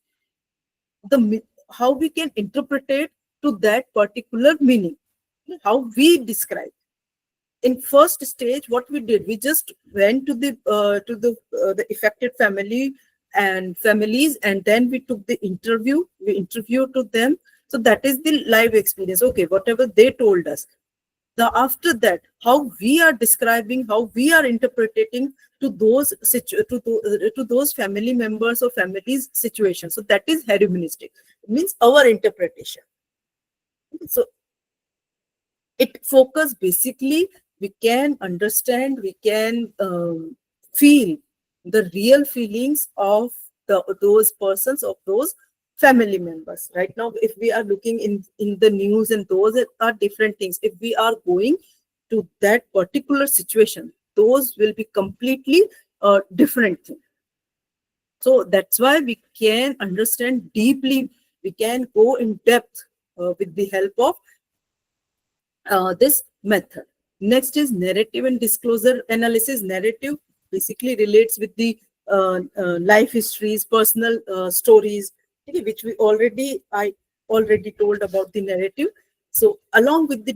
A: how we can interpret it to that particular meaning, how we describe. In first stage, what we did, we just went to the affected family and families, and then we took the interview. We interviewed to them. So that is the live experience. Okay, whatever they told us. After that, how we are describing, how we are interpreting to those family members or families situation. So that is hermeneutic. It means our interpretation. So it focus basically, we can understand, we can feel the real feelings of those persons, of those family members. Right now, if we are looking in the news, and those are different things. If we are going to that particular situation, those will be completely different thing. So that's why we can understand deeply, we can go in depth with the help of this method. Next is narrative and disclosure analysis. Narrative basically relates with the life histories, personal stories, okay, which I already told about the narrative. So along with the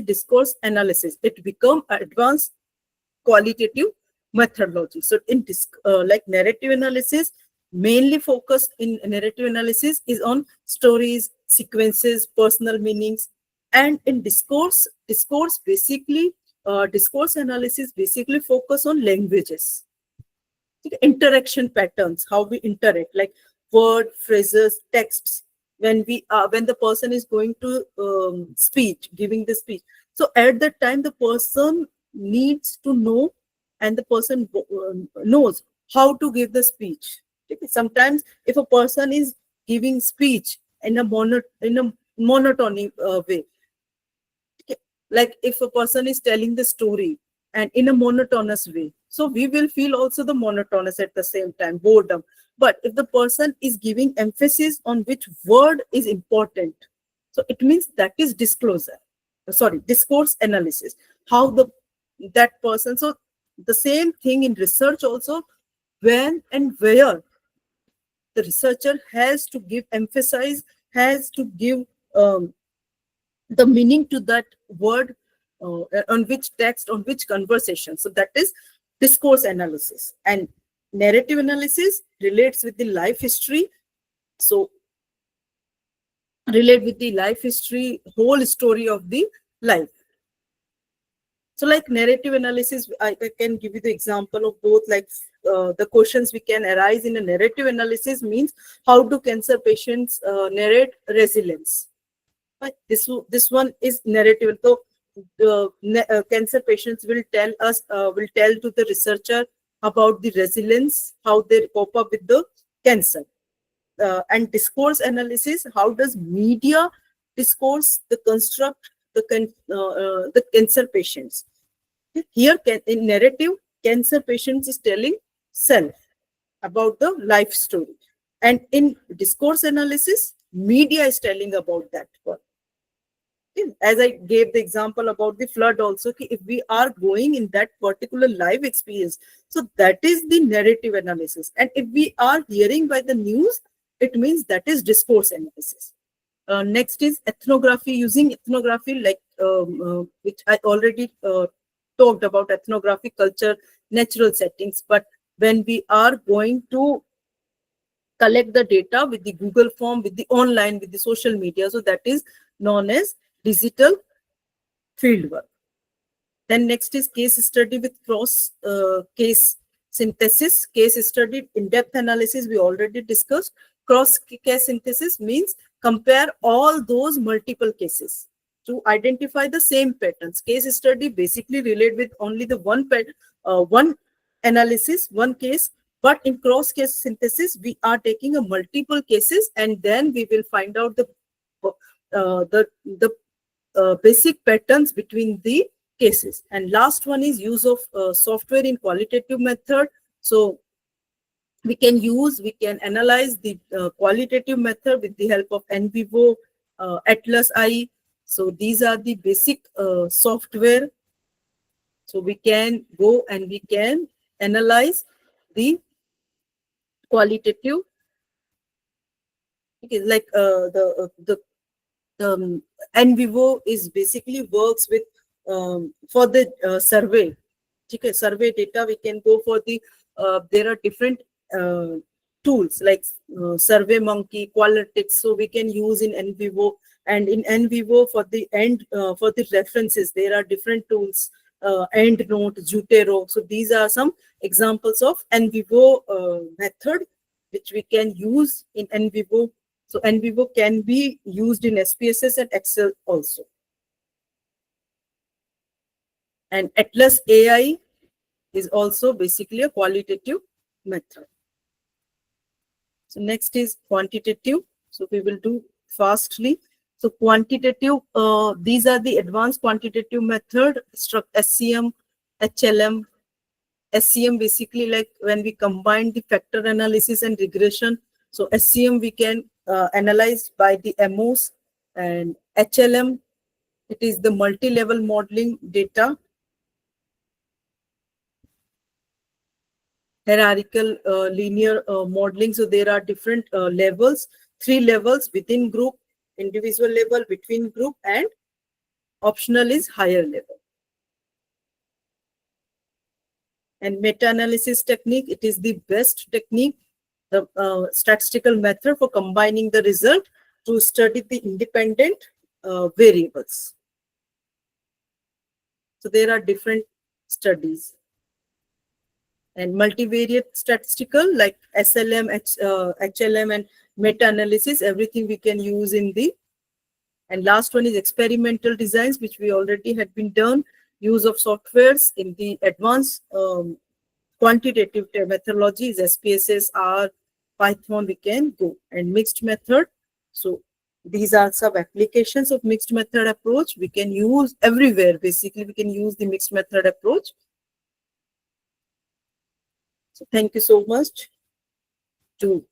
A: discourse analysis, it become advanced qualitative methodology. So in like narrative analysis, mainly focused in narrative analysis is on stories, sequences, personal meanings. And in discourse basically, discourse analysis basically focus on languages, interaction patterns, how we interact, like word, phrases, texts, when the person is going to giving the speech. So at that time, the person needs to know, and the person knows how to give the speech. Okay? Sometimes if a person is giving speech in a monotony way, okay, like if a person is telling the story and in a monotonous way, so we will feel also the monotonous at the same time, boredom. But if the person is giving emphasis on which word is important, so it means that is discourse analysis, how that person. So the same thing in research also, when and where the researcher has to give emphasis, has to give the meaning to that word, on which text, on which conversation. So that is discourse analysis. And narrative analysis relates with the life history. So relate with the life history, whole story of the life. So like narrative analysis, I can give you the example of both. Like the questions we can arise in a narrative analysis means, how do cancer patients narrate resilience? But this one is narrative. So cancer patients will tell us, will tell to the researcher about the resilience, how they cope up with the cancer. And discourse analysis, how does media discourse the construct the cancer patients? Here in narrative, cancer patients is telling self about the life story, and in discourse analysis, media is telling about that one. As I gave the example about the flood also, if we are going in that particular live experience, so that is the narrative analysis. And if we are hearing by the news, it means that is discourse analysis. Next is ethnography. Using ethnography, like which I already talked about, ethnography, culture, natural settings. But when we are going to collect the data with the Google form, with the online, with the social media, so that is known as digital fieldwork. Then next is case study with cross case synthesis. Case study, in-depth analysis, we already discussed. Cross case synthesis means compare all those multiple cases to identify the same patterns. Case study basically relate with only the one analysis, one case. But in cross case synthesis, we are taking a multiple cases, and then we will find out the basic patterns between the cases. And last one is use of software in qualitative method. So we can analyze the qualitative method with the help of NVivo, Atlas I. So these are the basic software. So we can go and we can analyze the qualitative. Okay, like the NVivo is basically works with for the survey. Okay, survey data, we can go for the there are different tools like Survey Monkey, Qualtrics, so we can use in NVivo. And in NVivo, for the for the references, there are different tools, EndNote, Zotero. So these are some examples of NVivo method which we can use in NVivo. So NVivo can be used in SPSS and Excel also. And Atlas AI is also basically a qualitative method. So next is quantitative. So we will do fastly. So quantitative, these are the advanced quantitative method, SCM, HLM. SCM basically like when we combine the factor analysis and regression. So SCM we can analyze by the MOs, and HLM, it is the multi-level modeling data. Hierarchical linear modeling. So there are different levels, 3 levels: within group, individual level, between group, and optional is higher level. And meta-analysis technique, it is the best technique, the statistical method for combining the result to study the independent variables. So there are different studies. And multivariate statistical like SLM, HLM, and meta-analysis, everything we can use in the. And last one is experimental designs, which we already had been done. Use of softwares in the advanced quantitative methodologies, SPSS, R, Python, we can go. And mixed method. So these are some applications of mixed method approach. We can use everywhere. Basically, we can use the mixed method approach. So thank you so much to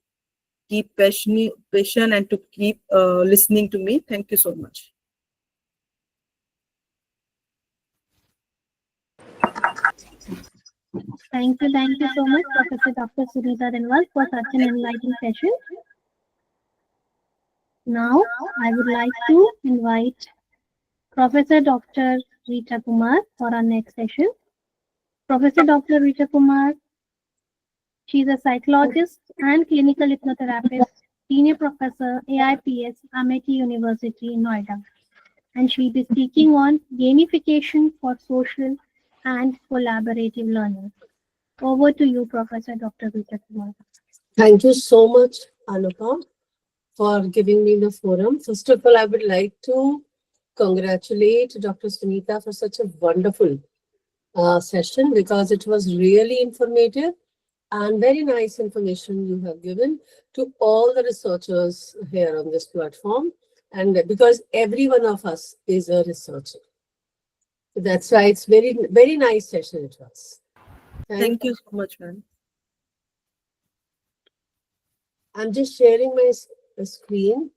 A: keep patient and to keep listening to me. Thank you so much.
B: Thank you so much, Professor Dr. Sunita Dhenwal, for such an enlightening session. Now, I would like to invite Professor Dr. Rita Kumar for our next session. Professor Dr. Rita Kumar, she is a psychologist and clinical hypnotherapist, senior professor, AIPS, Amity University, Noida. And she'll be speaking on gamification for social and collaborative learning. Over to you, Professor Dr. Rita Kumar.
C: Thank you so much, Anupam, for giving me the forum. First of all, I would like to congratulate Dr. Sunita for such a wonderful session, because it was really informative and very nice information you have given to all the researchers here on this platform. And because every one of us is a researcher. That's why it's very, very nice session it was.
A: Thank you so much, ma'am.
C: I'm just sharing my screen.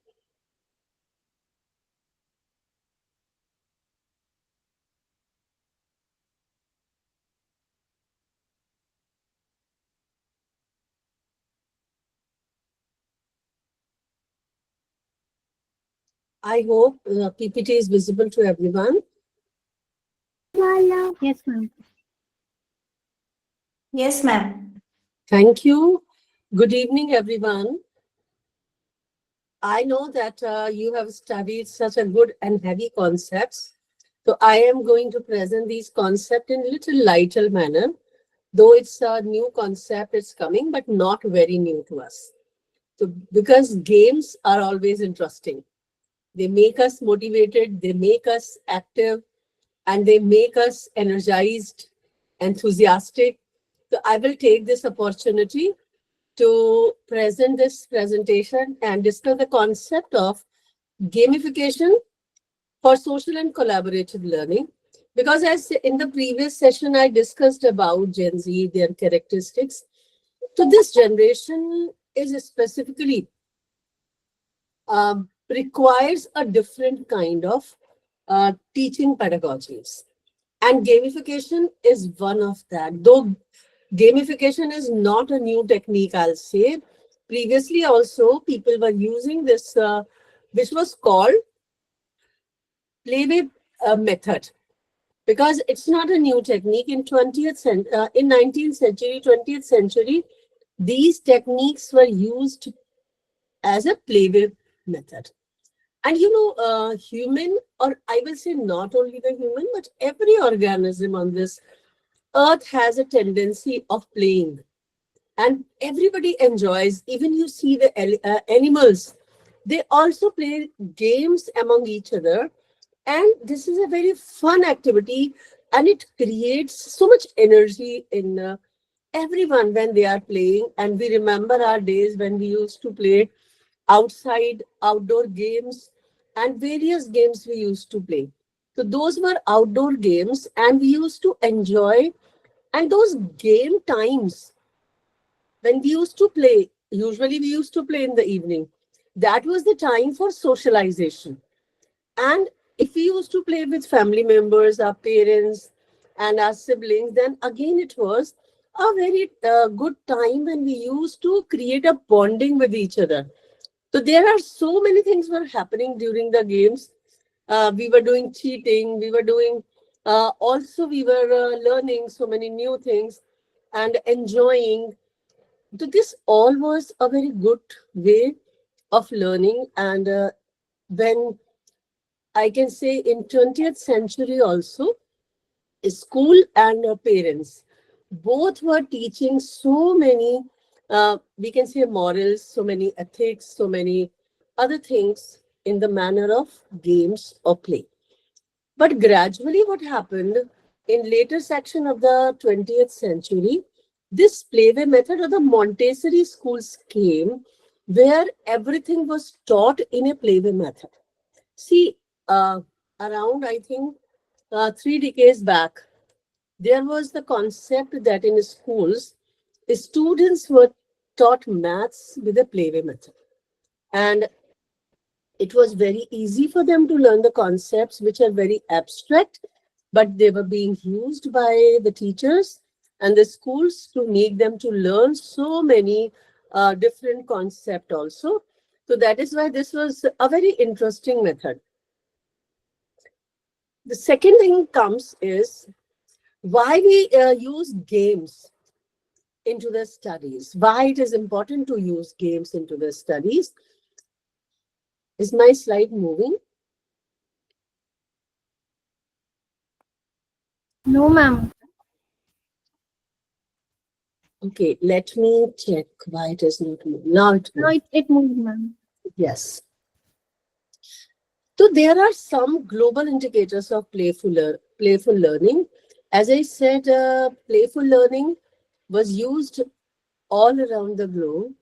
C: I hope PPT is visible to everyone.
B: Yes, ma'am.
D: Yes, ma'am.
C: Thank you. Good evening, everyone. I know that you have studied such a good and heavy concepts. So I am going to present these concepts in a little lighter manner. Though it's a new concept, it's coming, but not very new to us. So because games are always interesting. They make us motivated, they make us active, and they make us energized, enthusiastic. So I will take this opportunity to present this presentation and discuss the concept of gamification for social and collaborative learning. Because as in the previous session, I discussed about Gen Z, their characteristics. So this generation is specifically requires a different kind of teaching pedagogies. And gamification is one of that. Though gamification is not a new technique, I'll say. Previously also, people were using this, which was called playway method. Because it's not a new technique. In 19th century, 20th century, these techniques were used as a playway method. And human, or I will say not only the human, but every organism on this earth has a tendency of playing. And everybody enjoys, even you see the animals, they also play games among each other. And this is a very fun activity, and it creates so much energy in everyone when they are playing. And we remember our days when we used to play outdoor games, and various games we used to play. So those were outdoor games, and we used to enjoy. And those game times, when we used to play, usually we used to play in the evening. That was the time for socialization. And if we used to play with family members, our parents, and our siblings, then again it was a very good time when we used to create a bonding with each other. So there are so many things were happening during the games. We were doing cheating. We were doing, also we were learning so many new things and enjoying. So this all was a very good way of learning. And when I can say in 20th century also, school and parents, both were teaching so many, we can say morals, so many ethics, so many other things in the manner of games or play. But gradually what happened in later section of the 20th century, this playway method or the Montessori schools came, where everything was taught in a playway method. See, around, I think, 3 decades back, there was the concept that in schools, students were taught maths with a playway method. And it was very easy for them to learn the concepts which are very abstract, but they were being used by the teachers and the schools to make them to learn so many different concepts also. So that is why this was a very interesting method. The second thing comes is why we use games into the studies. Why it is important to use games into the studies. Is my slide moving?
B: No, ma'am.
C: Okay, let me check why it is not moving. Now it
B: No,
C: moves.
B: it moved, ma'am.
C: Yes. So there are some global indicators of playful learning. As I said, playful learning was used all around the globe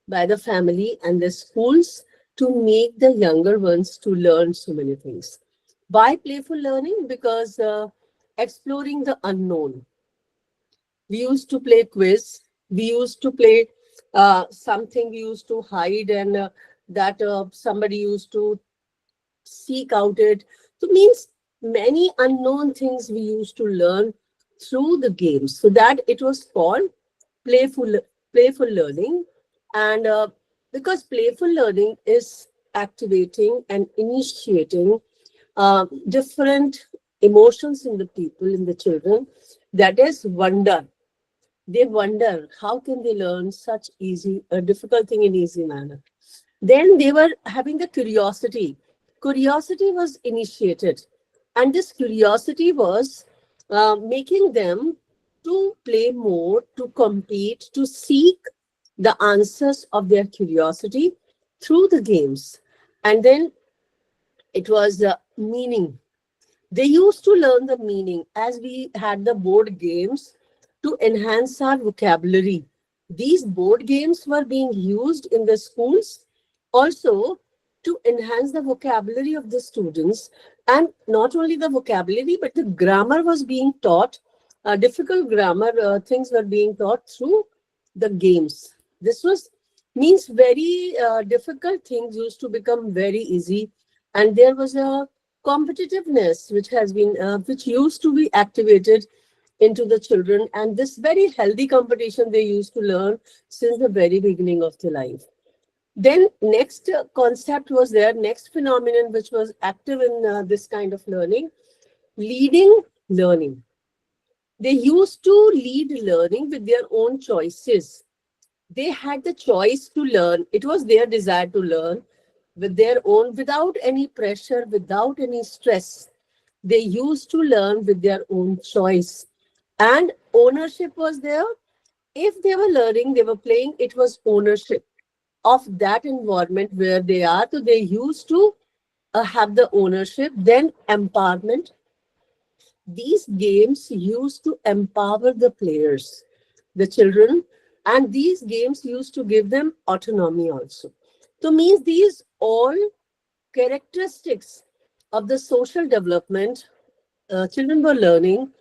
C: by the family and the schools to make the younger ones to learn so many things. Why playful learning? Because exploring the unknown. We used to play quiz. We used to play something we used to hide, and that somebody used to seek out it. So means many unknown things we used to learn through the games. So that it was called playful playful learning, and because playful learning is activating and initiating different emotions in the people, in the children. That is wonder. They wonder how can they learn such easy, a difficult thing in easy manner. Then they were having the curiosity. Curiosity was initiated, and this curiosity was making them to play more, to compete, to seek the answers of their curiosity through the games. And then it was meaning. They used to learn the meaning as we had the board games to enhance our vocabulary. These board games were being used in the schools also to enhance the vocabulary of the students. And not only the vocabulary, but the grammar was being taught. Difficult grammar things were being taught through the games. This was means very difficult things used to become very easy. And there was a competitiveness which used to be activated into the children, and this very healthy competition they used to learn since the very beginning of their life. Then next concept was there, next phenomenon which was active in this kind of learning, leading learning. They used to lead learning with their own choices. They had the choice to learn. It was their desire to learn with their own, without any pressure, without any stress. They used to learn with their own choice. And ownership was there. If they were learning, they were playing, it was ownership of that environment where they are. So they used to have the ownership, then empowerment. These games used to empower the players, the children, and these games used to give them autonomy also. So means these all characteristics of the social development children were learning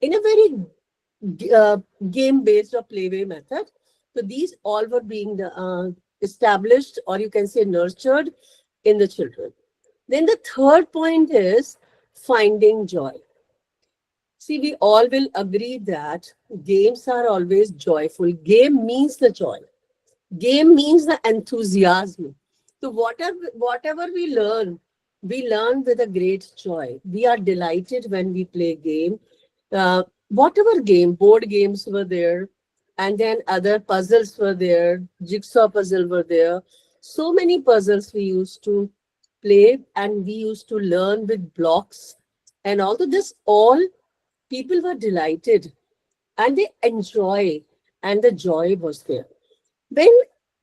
C: in a very game-based or play-way method. So these all were being established, or you can say nurtured, in the children. Then the third point is finding joy. See, we all will agree that games are always joyful. Game means the joy. Game means the enthusiasm. So whatever we learn with a great joy. We are delighted when we play game. Whatever game, board games were there, and then other puzzles were there, jigsaw puzzle were there. So many puzzles we used to play, and we used to learn with blocks. And although this all people were delighted and they enjoy, and the joy was there. When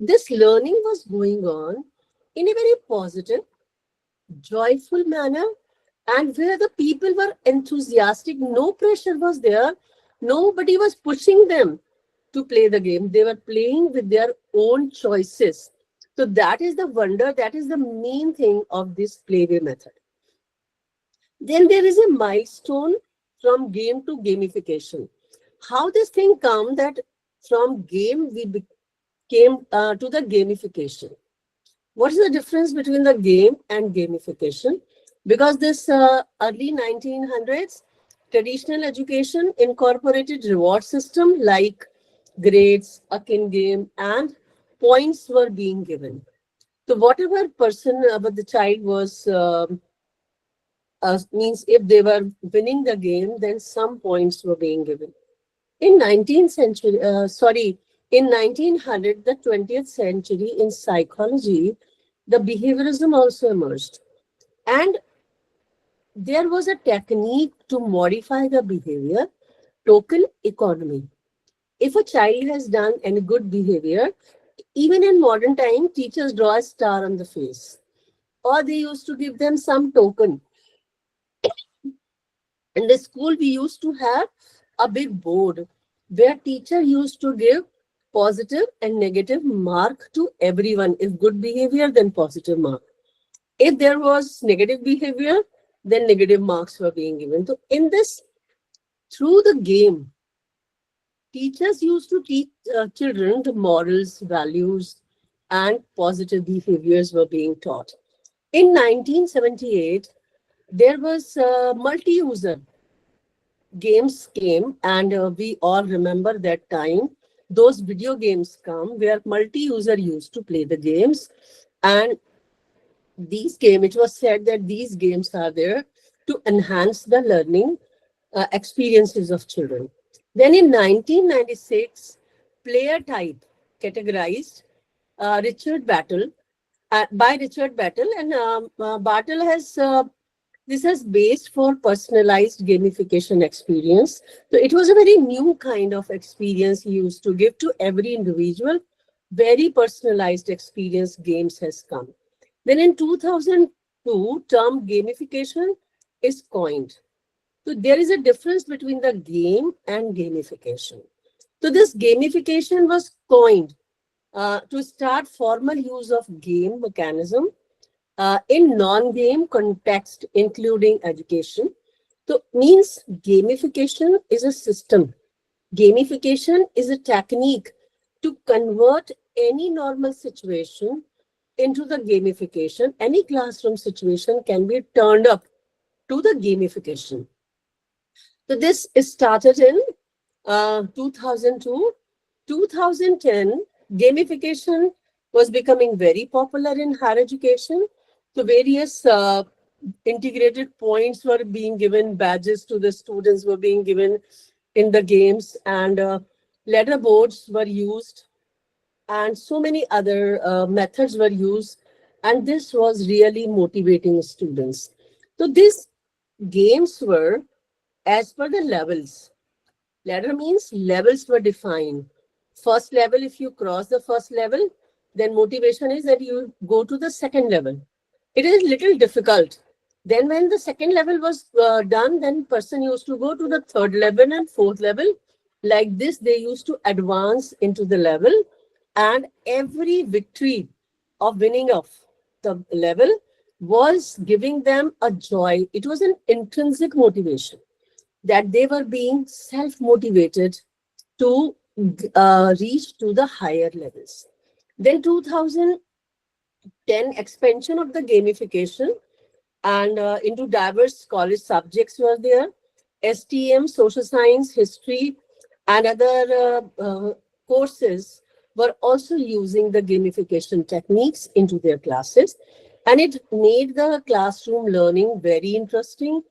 C: this learning was going on in a very positive, joyful manner, and where the people were enthusiastic, no pressure was there, nobody was pushing them to play the game. They were playing with their own choices. So that is the wonder, that is the main thing of this playway method. Then there is a milestone from game to gamification. How this thing come that from game we came to the gamification. What is the difference between the game and gamification? Because this early 1900s, traditional education incorporated reward system like grades, akin game, and points were being given. So whatever person, but the child was means if they were winning the game, then some points were being given. In 19th century, in 1900, the 20th century, in psychology, the behaviorism also emerged. And there was a technique to modify the behavior, token economy. If a child has done any good behavior, even in modern time, teachers draw a star on the face, or they used to give them some token. In the school, we used to have a big board where teacher used to give positive and negative mark to everyone. If good behavior, then positive mark. If there was negative behavior, then negative marks were being given. So in this, through the game, teachers used to teach children the morals, values, and positive behaviors were being taught. In 1978, there was multi-user games came, and we all remember that time. Those video games come where multi-user used to play the games, and these games, it was said that these games are there to enhance the learning experiences of children. Then in 1996, player type categorized Richard Battle by Richard Battle, and Battle has this is based for personalized gamification experience. So it was a very new kind of experience he used to give to every individual. Very personalized experience games has come. Then in 2002, term gamification is coined. So there is a difference between the game and gamification. So this gamification was coined to start formal use of game mechanism in non-game context, including education. So means gamification is a system. Gamification is a technique to convert any normal situation into the gamification. Any classroom situation can be turned up to the gamification. So this started in 2002. 2010, gamification was becoming very popular in higher education. So various integrated points were being given, badges to the students were being given in the games, and leaderboards were used, and so many other methods were used, and this was really motivating students. So these games were as per the levels. Ladder means levels were defined. First level, if you cross the first level, then motivation is that you go to the second level. It is little difficult. Then when the second level was done, then person used to go to the third level and fourth level. Like this, they used to advance into the level, and every victory of winning of the level was giving them a joy. It was an intrinsic motivation that they were being self-motivated to reach to the higher levels. Then 2010 expansion of the gamification and into diverse college subjects were there. STM, social science, history, and other courses were also using the gamification techniques into their classes. And it made the classroom learning very interesting.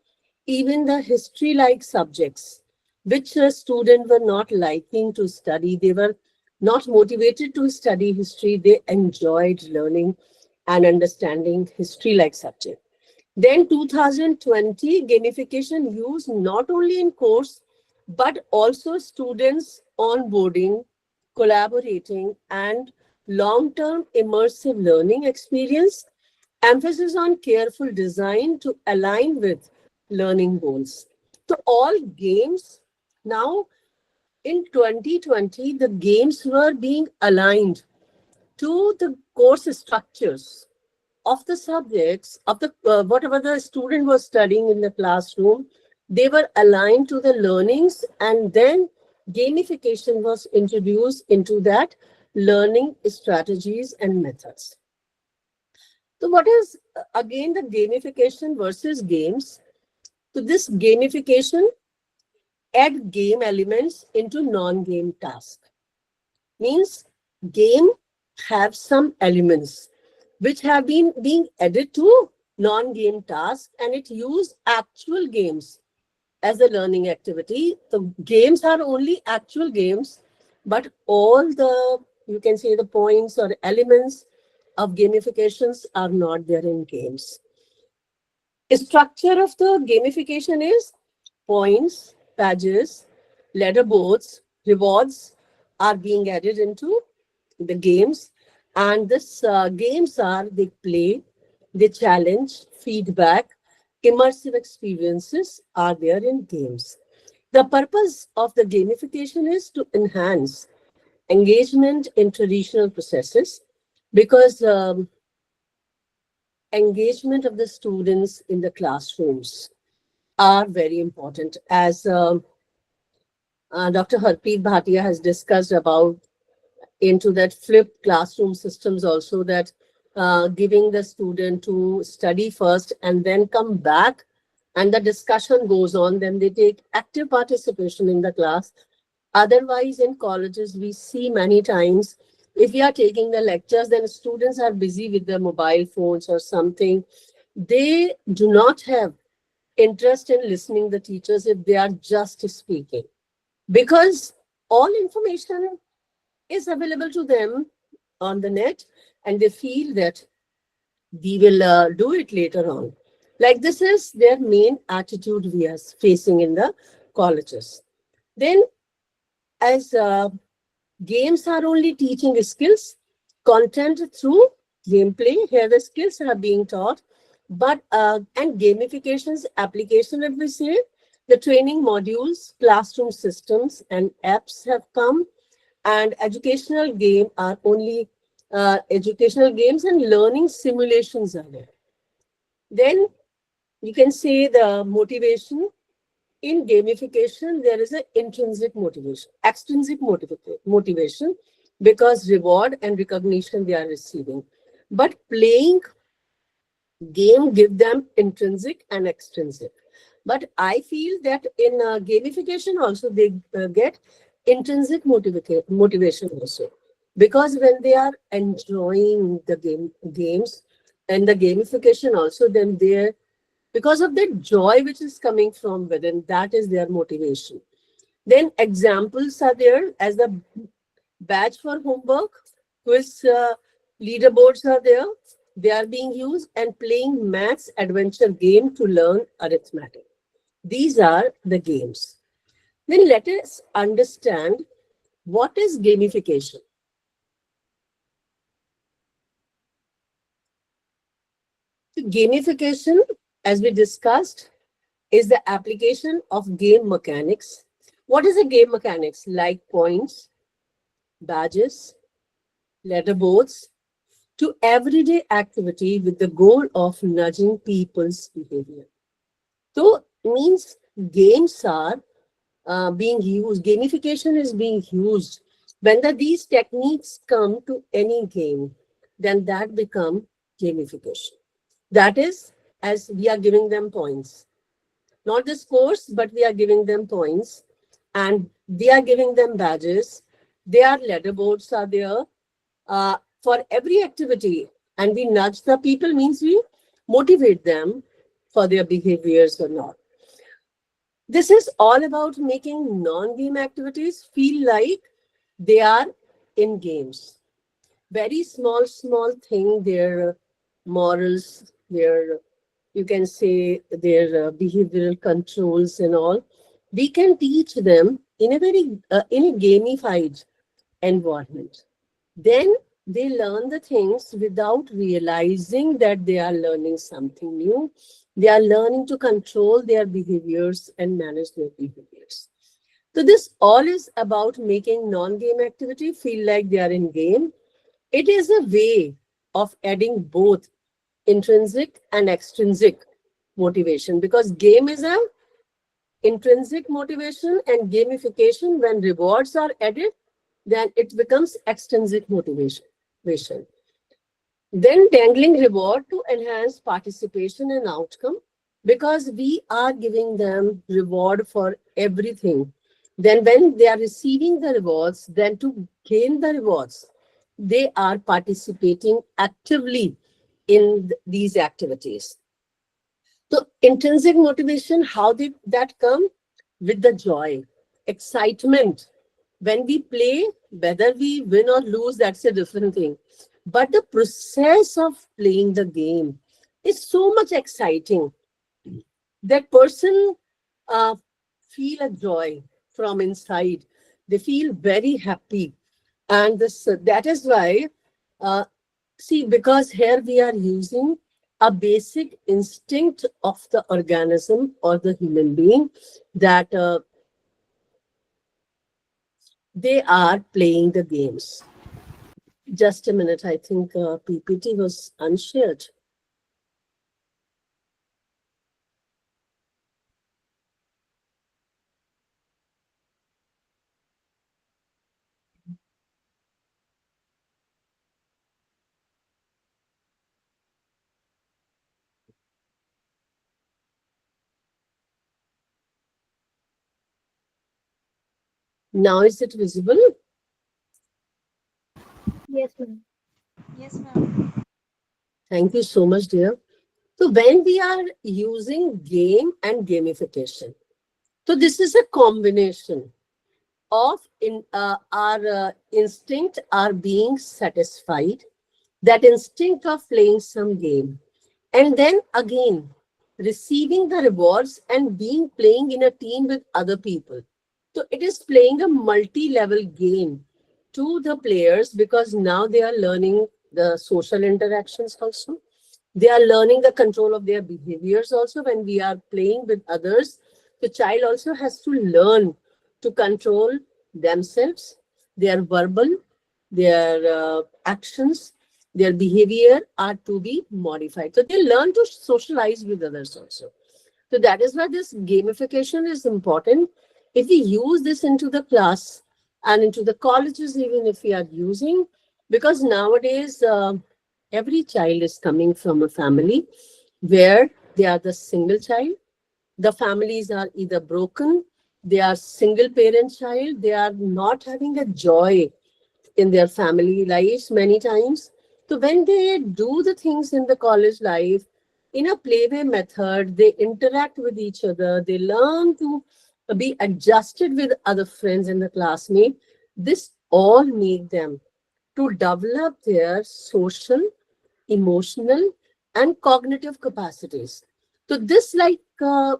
C: Even the history-like subjects, which students were not liking to study, they were not motivated to study history, they enjoyed learning and understanding history-like subject. Then 2020, gamification used not only in course, but also students onboarding, collaborating, and long-term immersive learning experience, emphasis on careful design to align with learning goals. So all games now in 2020, the games were being aligned to the course structures of the subjects of the whatever the student was studying in the classroom. They were aligned to the learnings, and then gamification was introduced into that learning strategies and methods. So what is again the gamification versus games? So this gamification add game elements into non-game task. Means game have some elements which have been being added to non-game tasks, and it used actual games as a learning activity. The games are only actual games, but all the, you can say, the points or elements of gamifications are not there in games. Structure of the gamification is points, badges, leaderboards, rewards are being added into the games, and this games are, they play, they challenge, feedback, immersive experiences are there in games. The purpose of the gamification is to enhance engagement in traditional processes, because engagement of the students in the classrooms are very important. As Dr. Harpreet Bhatia has discussed about into that flipped classroom systems also, that giving the student to study first and then come back and the discussion goes on, then they take active participation in the class. Otherwise, in colleges, we see many times, if we are taking the lectures, then students are busy with their mobile phones or something. They do not have interest in listening the teachers if they are just speaking, because all information is available to them on the net, and they feel that we will do it later on. Like, this is their main attitude we are facing in the colleges. Then, as games are only teaching skills, content through gameplay, here the skills are being taught, but and gamifications application, if we say, the training modules, classroom systems and apps have come, and educational game are only educational games, and learning simulations are there. Then you can say the motivation. In gamification, there is an intrinsic motivation, extrinsic motivation, because reward and recognition they are receiving. But playing game give them intrinsic and extrinsic. But I feel that in gamification also they get intrinsic motivation also, because when they are enjoying the games and the gamification also, then they, because of the joy which is coming from within, that is their motivation. Then examples are there as the badge for homework, quiz leaderboards are there. They are being used, and playing maths adventure game to learn arithmetic. These are the games. Then let us understand what is gamification. Gamification, as we discussed, is the application of game mechanics. What is a game mechanics? Like points, badges, leaderboards, to everyday activity with the goal of nudging people's behavior. So means games are being used, gamification is being used. When these techniques come to any game, then that become gamification. That is, as we are giving them points. Not the scores, but we are giving them points, and we are giving them badges. Their leaderboards are there for every activity, and we nudge the people, means we motivate them for their behaviors or not. This is all about making non-game activities feel like they are in games. Very small thing, their morals, their, you can say, their behavioral controls and all, we can teach them in a very in a gamified environment. Then they learn the things without realizing that they are learning something new. They are learning to control their behaviors and manage their behaviors. So this all is about making non-game activity feel like they are in game. It is a way of adding both intrinsic and extrinsic motivation, because game is a intrinsic motivation, and gamification, when rewards are added, then it becomes extrinsic motivation. Then dangling reward to enhance participation and outcome, because we are giving them reward for everything. Then when they are receiving the rewards, then to gain the rewards, they are participating actively in these activities. So intrinsic motivation, how did that come? With the joy, excitement. When we play, whether we win or lose, that's a different thing. But the process of playing the game is so much exciting that person uh, feel a joy from inside. They feel very happy. And that is why, uh, see, because here we are using a basic instinct of the organism or the human being, that they are playing the games. Just a minute, I think PPT was unshared. Now is it visible?
B: Yes, ma'am.
D: Yes, ma'am.
C: Thank you so much, dear. So when we are using game and gamification, so this is a combination of our instinct are being satisfied, that instinct of playing some game, and then again receiving the rewards and being playing in a team with other people. So it is playing a multi-level game to the players, because now they are learning the social interactions also. They are learning the control of their behaviors also. When we are playing with others, the child also has to learn to control themselves, their verbal, their actions, their behavior are to be modified. So they learn to socialize with others also. So that is why this gamification is important. If we use this into the class and into the colleges, even if we are using, because nowadays every child is coming from a family where they are the single child. The families are either broken, they are single parent child, they are not having a joy in their family lives many times. So when they do the things in the college life in a playway method, they interact with each other, they learn to be adjusted with other friends and the classmate. This all make them to develop their social, emotional, and cognitive capacities. So this, like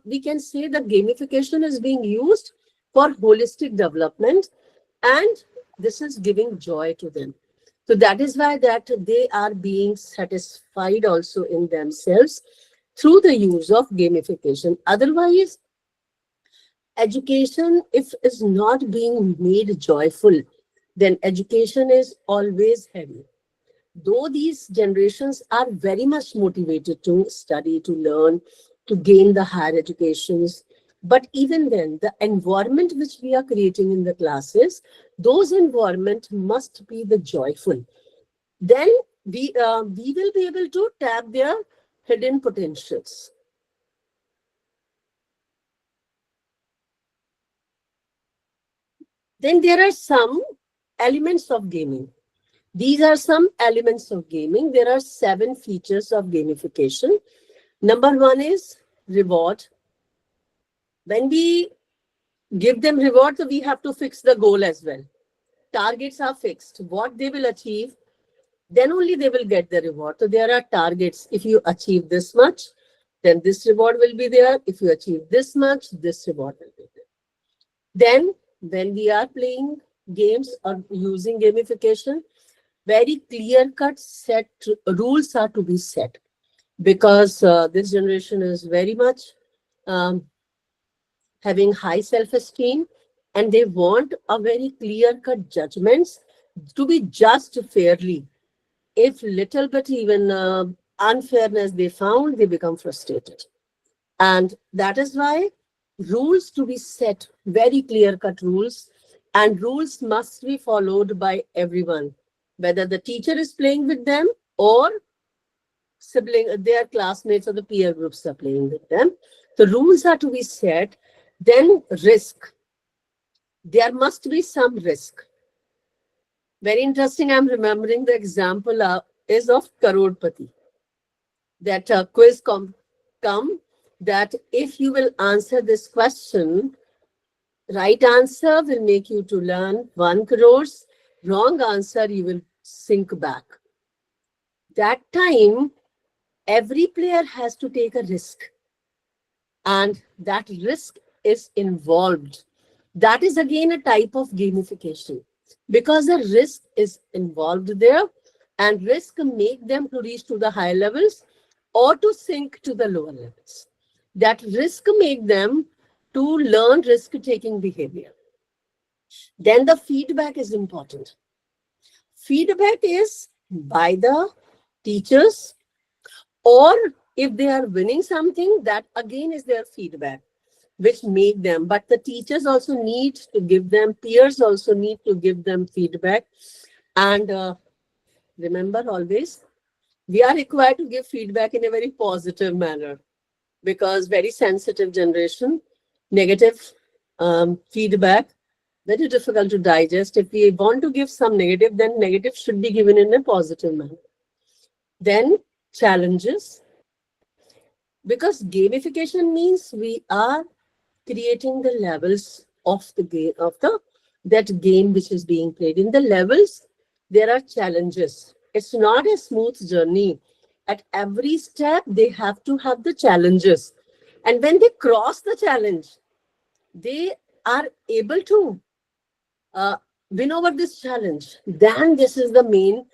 C: we can say, the gamification is being used for holistic development, and this is giving joy to them. So that is why that they are being satisfied also in themselves through the use of gamification. Otherwise, education, if is not being made joyful, then education is always heavy. Though these generations are very much motivated to study, to learn, to gain the higher educations, but even then, the environment which we are creating in the classes, those environment must be the joyful. Then we will be able to tap their hidden potentials. Then there are some elements of gaming. These are some elements of gaming. There are 7 features of gamification. Number 1 is reward. When we give them reward, so we have to fix the goal as well. Targets are fixed. What they will achieve, then only they will get the reward. So there are targets. If you achieve this much, then this reward will be there. If you achieve this much, this reward will be there. Then when we are playing games or using gamification, very clear-cut set rules are to be set, because this generation is very much um, having high self-esteem, and they want a very clear-cut judgments to be judged fairly. If little bit even unfairness they found, they become frustrated. And that is why rules to be set, very clear-cut rules, and rules must be followed by everyone, whether the teacher is playing with them or their classmates or the peer groups are playing with them. The rules are to be set. Then risk. There must be some risk. Very interesting. I'm remembering the example is of Karodpati. That quiz come that if you will answer this question, right answer will make you to learn 1 crores, wrong answer you will sink back. That time, every player has to take a risk, and that risk is involved. That is again a type of gamification, because the risk is involved there, and risk make them to reach to the higher levels or to sink to the lower levels. That risk make them to learn risk-taking behavior. Then the feedback is important. Feedback is by the teachers, or if they are winning something, that again is their feedback, which make them. But the teachers also need to give them, peers also need to give them feedback. And remember always, we are required to give feedback in a very positive manner, because very sensitive generation, negative feedback, very difficult to digest. If we want to give some negative, then negative should be given in a positive manner. Then challenges, because gamification means we are creating the levels of the game, of the that game which is being played. In the levels, there are challenges. It's not a smooth journey. At every step, they have to have the challenges. And when they cross the challenge, they are able to win over this challenge. Then this is the main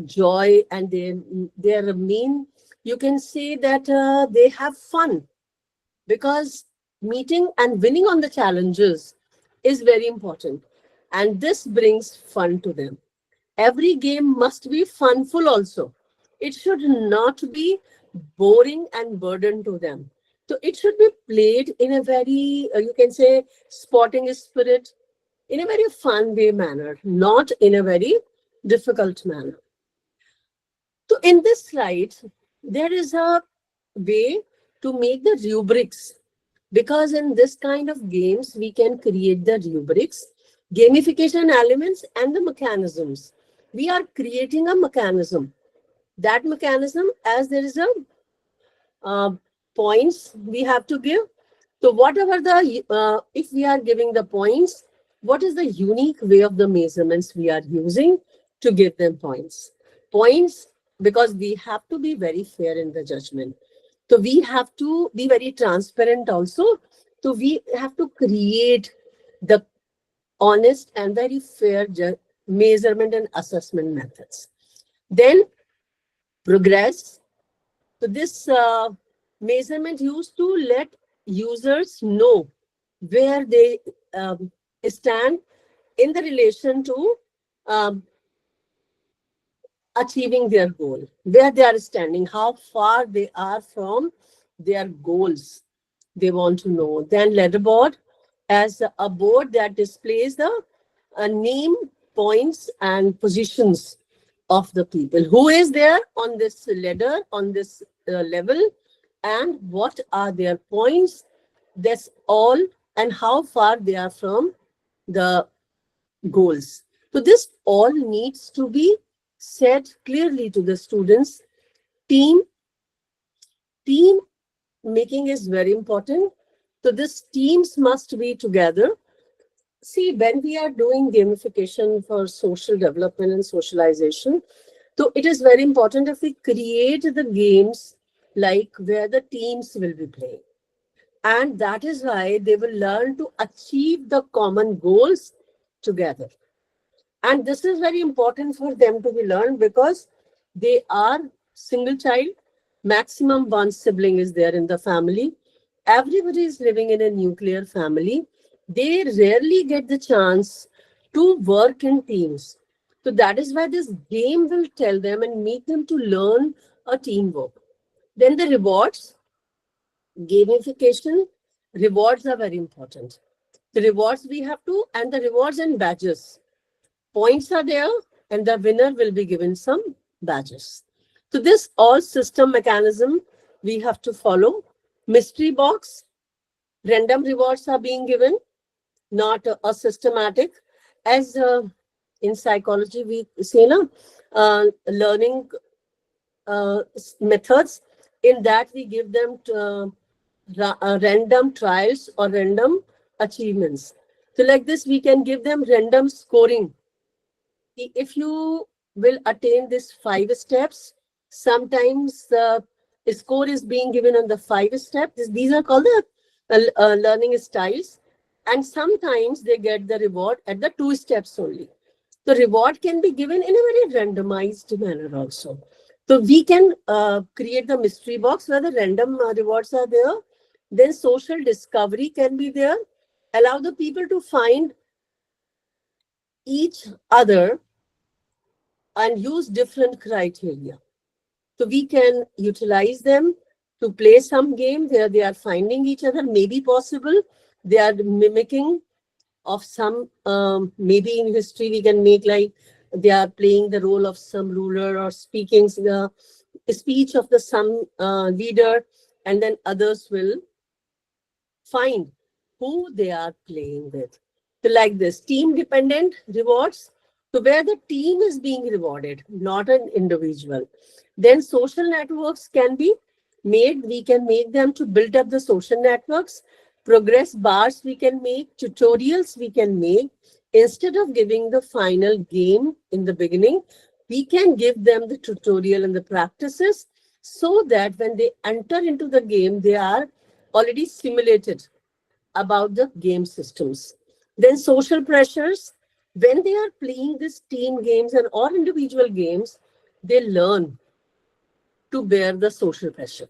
C: joy, and their main, you can say that they have fun, because meeting and winning on the challenges is very important, and this brings fun to them. Every game must be funful also. It should not be boring and burden to them. So it should be played in a very, you can say, sporting spirit, in a very fun way manner, not in a very difficult manner. So in this slide, there is a way to make the rubrics, because in this kind of games, we can create the rubrics, gamification elements, and the mechanisms. We are creating a mechanism. That mechanism, as there is a points we have to give. So whatever the, if we are giving the points, what is the unique way of the measurements we are using to give them points? Points, because we have to be very fair in the judgment. So we have to be very transparent also. So we have to create the honest and very fair measurement and assessment methods. Then progress. So this measurement used to let users know where they stand in the relation to achieving their goal, where they are standing, how far they are from their goals they want to know. Then leaderboard, as a board that displays the name, points, and positions of the people. Who is there on this ladder, on this level, and what are their points? That's all, and how far they are from the goals. So this all needs to be said clearly to the students. Team making is very important. So this teams must be together. See, when we are doing gamification for social development and socialization, so it is very important if we create the games like where the teams will be playing. And that is why they will learn to achieve the common goals together. And this is very important for them to be learned, because they are single child. Maximum one sibling is there in the family. Everybody is living in a nuclear family. They rarely get the chance to work in teams. So that is why this game will tell them and make them to learn a teamwork. Then the rewards, gamification, rewards are very important. The rewards we have to, and the rewards and badges. Points are there, and the winner will be given some badges. So this all system mechanism we have to follow. Mystery box, random rewards are being given, not a systematic. As in psychology we say, learning methods, in that we give them random trials or random achievements. So like this, we can give them random scoring. If you will attain these 5 steps, sometimes the score is being given on the 5 steps. These are called the learning styles. And sometimes they get the reward at the 2 steps only. The reward can be given in a very randomized manner also. So we can create the mystery box where the random rewards are there. Then social discovery can be there. Allow the people to find each other and use different criteria. So we can utilize them to play some game where they are finding each other, maybe possible. They are mimicking of some, maybe in history we can make like they are playing the role of some ruler or speaking the speech of the some leader, and then others will find who they are playing with. So like this, team dependent rewards, so where the team is being rewarded, not an individual. Then social networks can be made. We can make them to build up the social networks. Progress bars we can make, tutorials we can make. Instead of giving the final game in the beginning, we can give them the tutorial and the practices so that when they enter into the game, they are already simulated about the game systems. Then social pressures, when they are playing these team games and or individual games, they learn to bear the social pressure.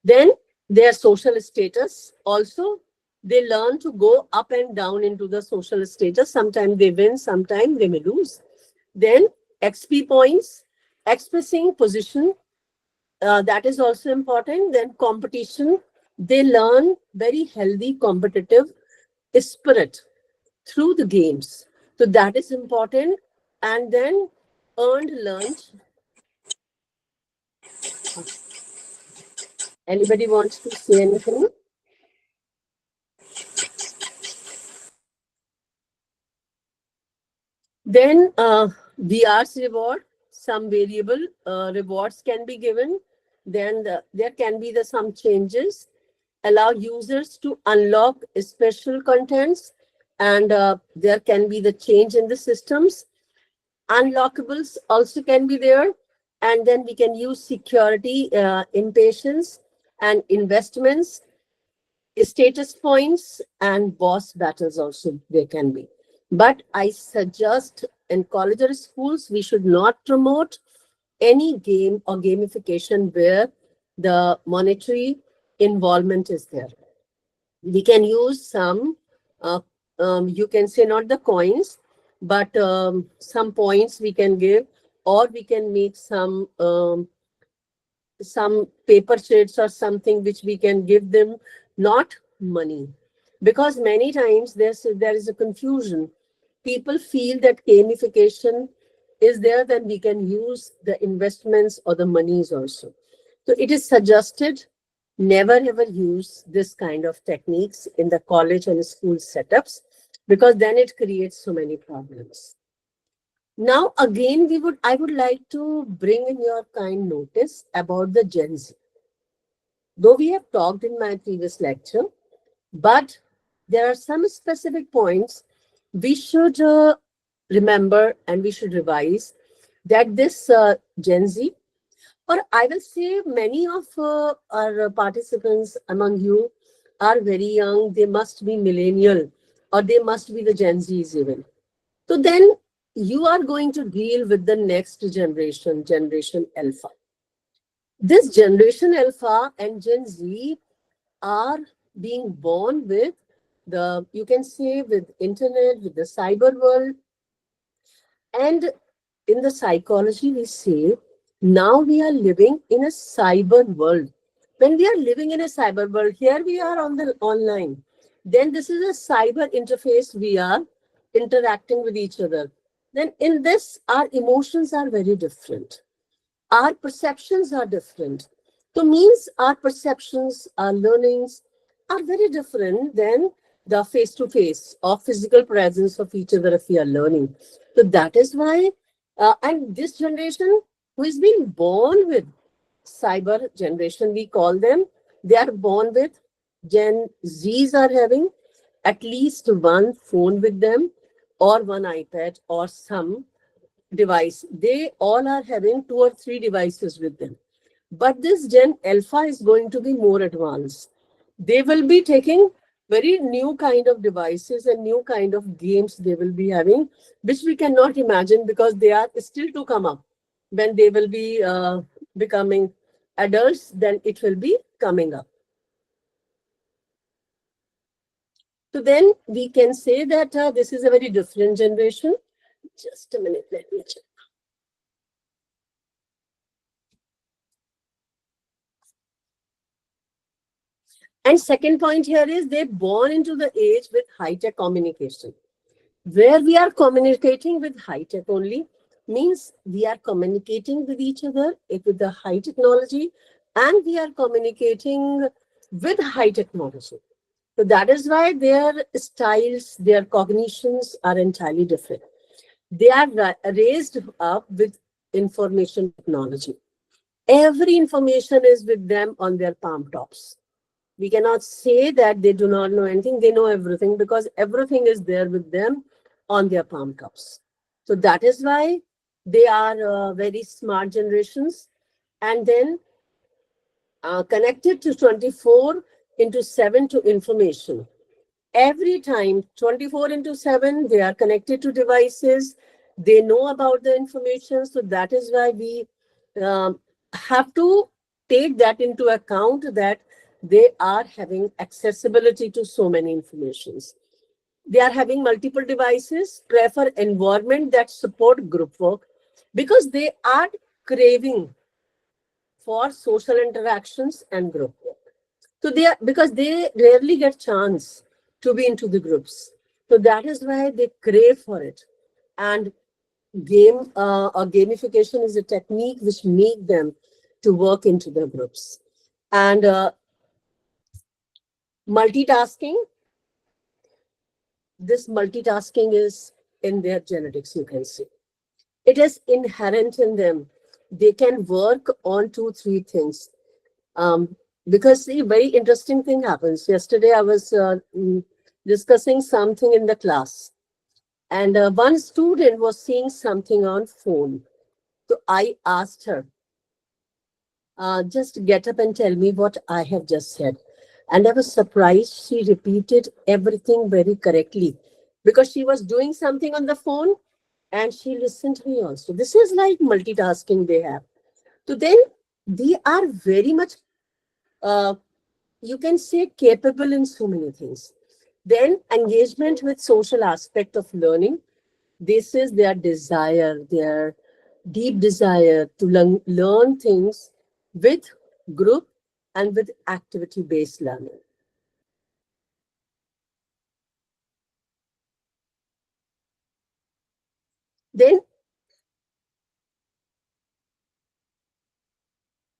C: Then their social status also, they learn to go up and down into the social status. Sometimes they win, sometimes they may lose. Then XP points, expressing position, that is also important. Then competition, they learn very healthy competitive spirit through the games. So that is important. And then earned lunch. Anybody wants to say anything? Then VR's reward, some variable rewards can be given. Then there can be some changes. Allow users to unlock special contents, and there can be the change in the systems. Unlockables also can be there, and then we can use security, impatience, and investments, status points, and boss battles also there can be. But I suggest in college or schools, we should not promote any game or gamification where the monetary involvement is there. We can use some, you can say not the coins, but some points we can give, or we can make some paper sheets or something which we can give them, not money. Because many times there is a confusion. People feel that gamification is there, then we can use the investments or the monies also. So it is suggested never ever use this kind of techniques in the college and school setups, because then it creates so many problems. Now again, I would like to bring in your kind notice about the Gen Z. Though we have talked in my previous lecture, but there are some specific points we should remember and we should revise, that this Gen Z, or I will say many of our participants among you are very young, they must be millennial, or they must be the Gen Zs even. So then you are going to deal with the next generation, Generation Alpha. This Generation Alpha and Gen Z are being born with the, you can say, with internet, with the cyber world. And in the psychology, we say, now we are living in a cyber world. When we are living in a cyber world, here we are on the online. Then this is a cyber interface, we are interacting with each other. Then in this, our emotions are very different. Our perceptions are different. So means our perceptions, our learnings are very different than the face-to-face or physical presence of each other if we are learning. So that is why, and this generation who is being born with cyber generation, we call them, they are born with Gen Zs are having at least one phone with them, or one iPad, or some device. They all are having 2 or 3 devices with them. But this Gen Alpha is going to be more advanced. They will be taking very new kind of devices and new kind of games they will be having, which we cannot imagine because they are still to come up. When they will be becoming adults, then it will be coming up. So then we can say that this is a very different generation. Just a minute, let me check. And second point here is they're born into the age with high-tech communication. Where we are communicating with high-tech only means we are communicating with each other with the high technology, and we are communicating with high technology. So that is why their styles, their cognitions are entirely different. They are raised up with information technology. Every information is with them on their palm tops. We cannot say that they do not know anything. They know everything because everything is there with them on their palm tops. So that is why they are very smart generations. And then connected to 24 into 7 to information. Every time, 24 into 7, they are connected to devices. They know about the information. So that is why we have to take that into account, that they are having accessibility to so many informations. They are having multiple devices, prefer environment that support group work because they are craving for social interactions and group work. So they are, because they rarely get chance to be into the groups. So that is why they crave for it. And game or gamification is a technique which make them to work into the groups. And multitasking, this multitasking is in their genetics, you can see. It is inherent in them. They can work on 2, 3 things. Because see, very interesting thing happens. Yesterday, I was discussing something in the class, and one student was seeing something on phone. So I asked her, just get up and tell me what I have just said. And I was surprised she repeated everything very correctly because she was doing something on the phone and she listened to me also. This is like multitasking they have. So then they are very much you can say capable in so many things. Then engagement with social aspect of learning. This is their desire, their deep desire to learn things with group and with activity-based learning. Then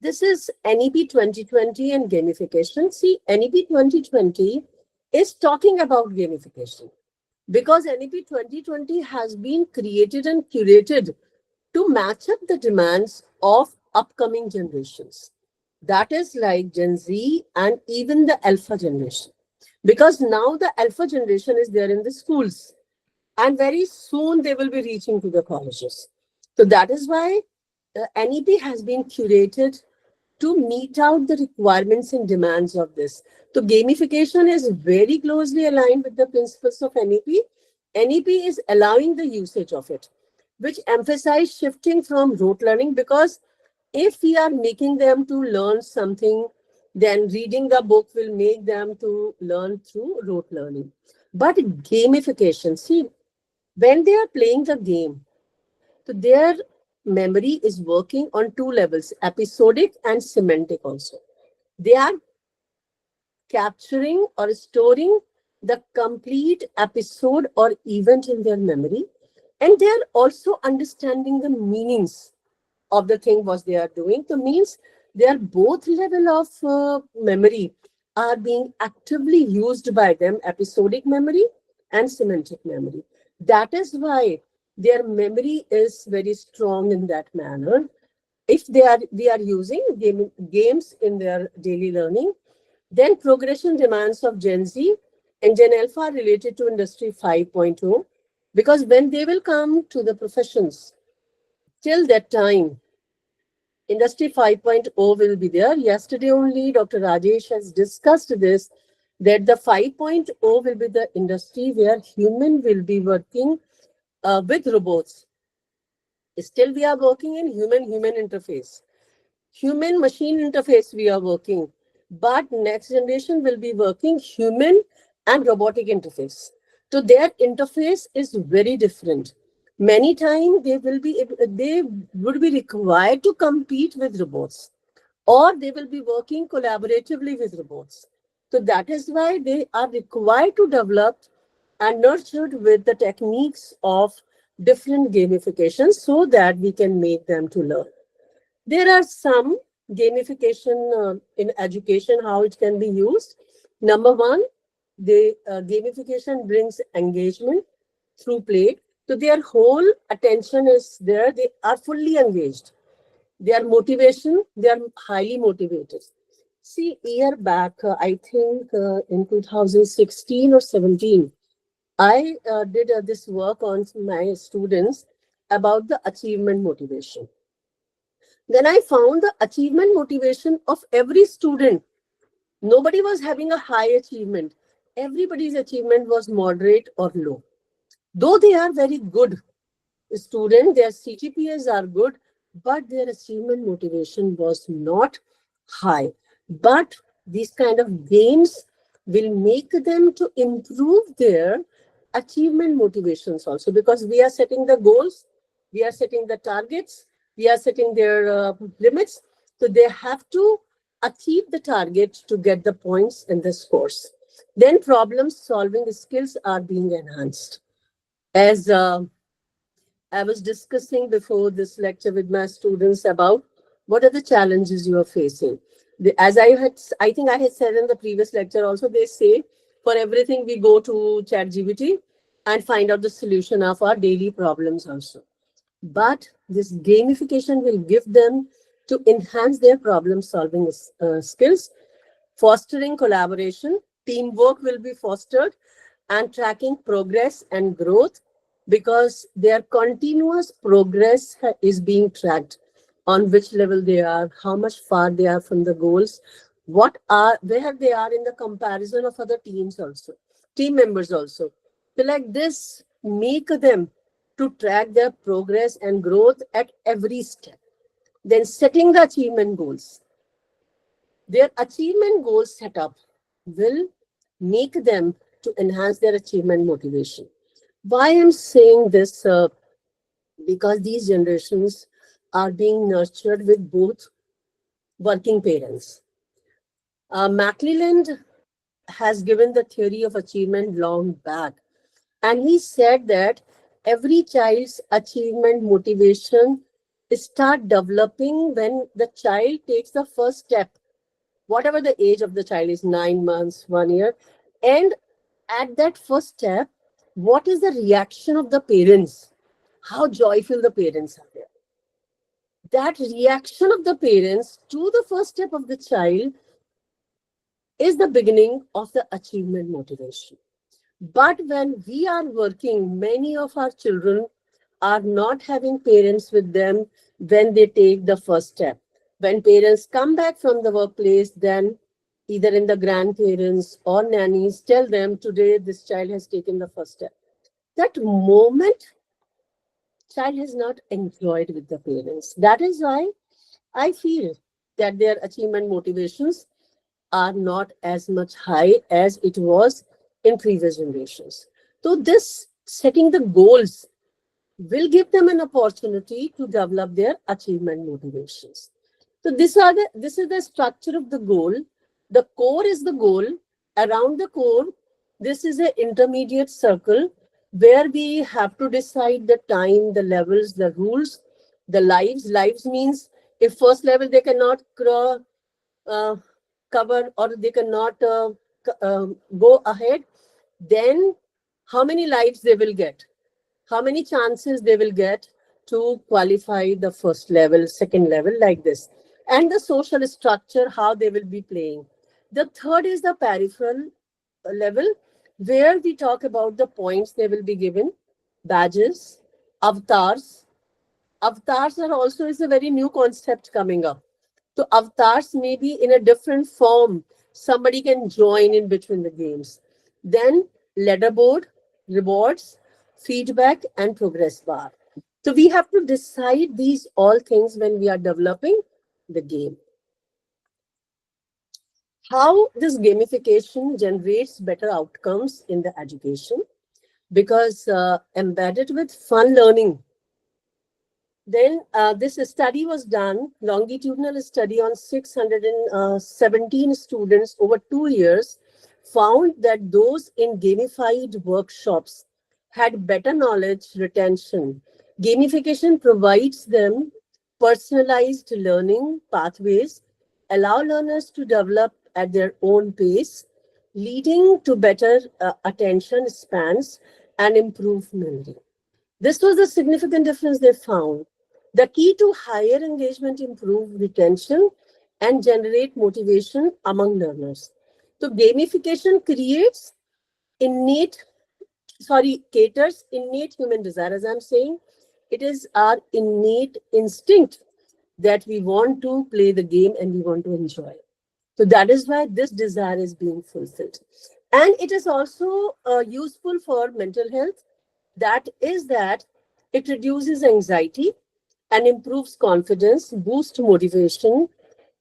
C: this is NEP 2020 and gamification. See, NEP 2020 is talking about gamification because NEP 2020 has been created and curated to match up the demands of upcoming generations. That is like Gen Z and even the Alpha generation. Because now the Alpha generation is there in the schools and very soon they will be reaching to the colleges. So that is why NEP has been curated to meet out the requirements and demands of this. So gamification is very closely aligned with the principles of NEP. NEP is allowing the usage of it, which emphasize shifting from rote learning, because if we are making them to learn something, then reading the book will make them to learn through rote learning. But gamification, see, when they are playing the game, so their memory is working on 2 levels, episodic and semantic also. They are capturing or storing the complete episode or event in their memory, and they are also understanding the meanings of the thing what they are doing. So means their both level of memory are being actively used by them, episodic memory and semantic memory. That is why their memory is very strong in that manner. If they are using games in their daily learning, Then progression demands of Gen Z and Gen Alpha are related to Industry 5.0, because when they will come to the professions, till that time, Industry 5.0 will be there. Yesterday only, Dr. Rajesh has discussed this, that the 5.0 will be the industry where human will be working with robots. Still, we are working in human-human interface. Human-machine interface we are working. But next generation will be working human and robotic interface. So their interface is very different. Many times they would be required to compete with robots, or they will be working collaboratively with robots. So that is why they are required to develop and nurtured with the techniques of different gamifications so that we can make them to learn. There are some gamification in education, how it can be used. Number one, the gamification brings engagement through play. So their whole attention is there. They are fully engaged. Their motivation, they are highly motivated. See, year back, I think in 2016 or 17, I did this work on my students about the achievement motivation. Then I found the achievement motivation of every student. Nobody was having a high achievement. Everybody's achievement was moderate or low. Though they are very good students, their CGPAs are good, but their achievement motivation was not high. But these kind of games will make them to improve their achievement motivations also, because we are setting the goals, we are setting the targets, we are setting their limits. So they have to achieve the target to get the points and the scores. Then problem solving skills are being enhanced. As I was discussing before this lecture with my students about what are the challenges you are facing. As I think I had said in the previous lecture also, they say for everything we go to ChatGPT and find out the solution of our daily problems also. But this gamification will give them to enhance their problem solving skills, fostering collaboration, teamwork will be fostered, and tracking progress and growth, because their continuous progress is being tracked, on which level they are, how much far they are from the goals, where they are in the comparison of other teams also, team members also. So like this, make them to track their progress and growth at every step. Then setting the achievement goals. Their achievement goals set up will make them to enhance their achievement motivation. Why I'm saying this? Because these generations are being nurtured with both working parents. McClelland has given the theory of achievement long back, and he said that every child's achievement motivation start developing when the child takes the first step, whatever the age of the child is, 9 months, 1 year. And at that first step, what is the reaction of the parents? How joyful the parents are there. That reaction of the parents to the first step of the child is the beginning of the achievement motivation. But when we are working, many of our children are not having parents with them when they take the first step. When parents come back from the workplace, then either in the grandparents or nannies tell them, today this child has taken the first step. That moment, child has not enjoyed with the parents. That is why I feel that their achievement motivations are not as much high as it was in previous generations. So this setting the goals will give them an opportunity to develop their achievement motivations. So this is the structure of the goal. The core is the goal. Around the core, this is an intermediate circle where we have to decide the time, the levels, the rules, the lives. Lives means if first level they cannot cover or they cannot go ahead, then how many lives they will get, how many chances they will get to qualify the first level, second level, like this. And the social structure, how they will be playing. The third is the peripheral level, where we talk about the points they will be given, badges, avatars. Avatars are also is a very new concept coming up. So avatars may be in a different form. Somebody can join in between the games. Then leaderboard, rewards, feedback, and progress bar. So we have to decide these all things when we are developing the game. How this gamification generates better outcomes in the education, because embedded with fun learning. Then this study was done, longitudinal study on 617 students over 2 years, found that those in gamified workshops had better knowledge retention. Gamification provides them personalized learning pathways, allow learners to develop at their own pace, leading to better attention spans and improved memory. This was the significant difference they found. The key to higher engagement, improve retention, and generate motivation among learners. So gamification caters innate human desire. As I'm saying, it is our innate instinct that we want to play the game and we want to enjoy. So that is why this desire is being fulfilled. And it is also useful for mental health. That is that it reduces anxiety and improves confidence, boosts motivation,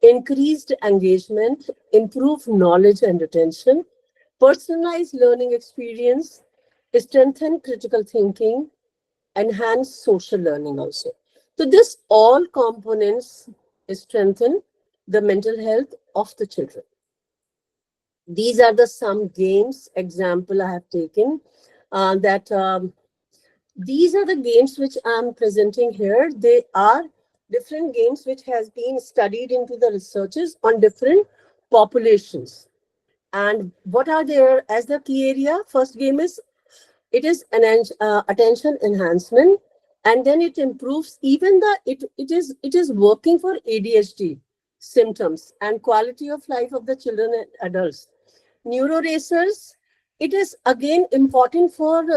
C: increased engagement, improve knowledge and retention, personalized learning experience, strengthen critical thinking, enhance social learning also. So this all components strengthen the mental health of the children. These are the some games example I have taken these are the games which I'm presenting here. They are different games which has been studied into the researches on different populations. And what are there as the key area? First game is, it is an attention enhancement, and then it improves even it is working for ADHD symptoms and quality of life of the children and adults. Neuro racers, it is again important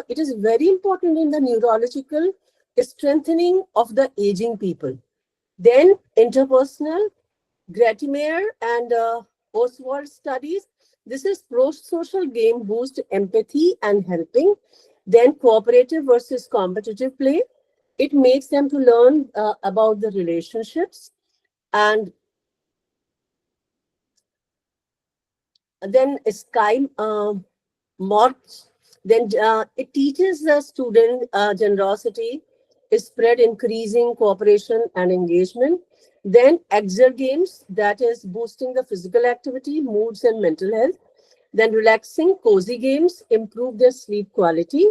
C: it is very important in the neurological strengthening of the aging people. Then interpersonal, Gratimer and Oswald studies. This is pro-social game boost empathy and helping. Then cooperative versus competitive play. It makes them to learn about the relationships. And then Sky Morts. Then it teaches the student generosity, spread, increasing cooperation and engagement. Then exert games, that is boosting the physical activity, moods and mental health. Then relaxing cozy games, improve their sleep quality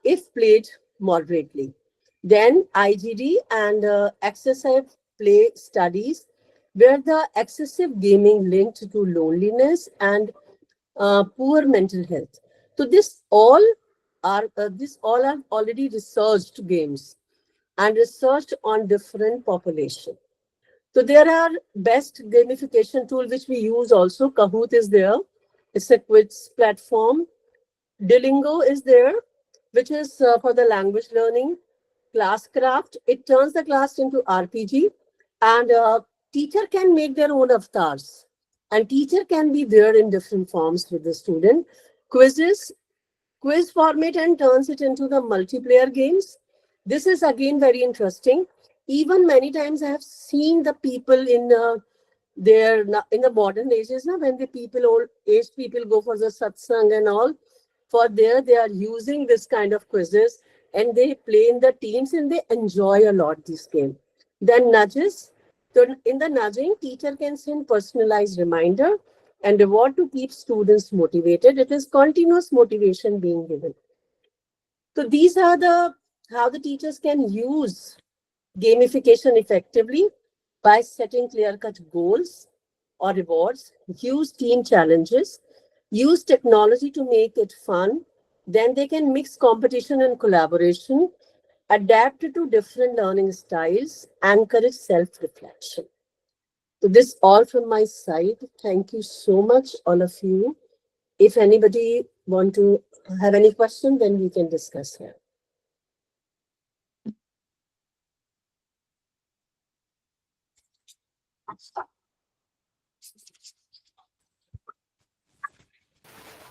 C: if played moderately. Then IGD and excessive play studies, where the excessive gaming linked to loneliness and poor mental health. So this all are already researched games and researched on different population. So there are best gamification tool which we use also. Kahoot is there. It's a quiz platform. Duolingo is there, which is for the language learning. Classcraft, it turns the class into RPG, and teacher can make their own avatars, and teacher can be there in different forms with the student. Quiz format and turns it into the multiplayer games. This is again very interesting. Even many times I have seen the people in in the modern ages now, when the people, old age people, go for the satsang and all, for there they are using this kind of quizzes, and they play in the teams and they enjoy a lot this game. Then nudges. So in the nudging, teacher can send personalized reminder and reward to keep students motivated. It is continuous motivation being given. So these are how the teachers can use gamification effectively by setting clear-cut goals or rewards, use team challenges, use technology to make it fun. Then they can mix competition and collaboration, adapt to different learning styles, encourage self-reflection. So this all from my side. Thank you so much, all of you. If anybody want to have any question, then we can discuss here.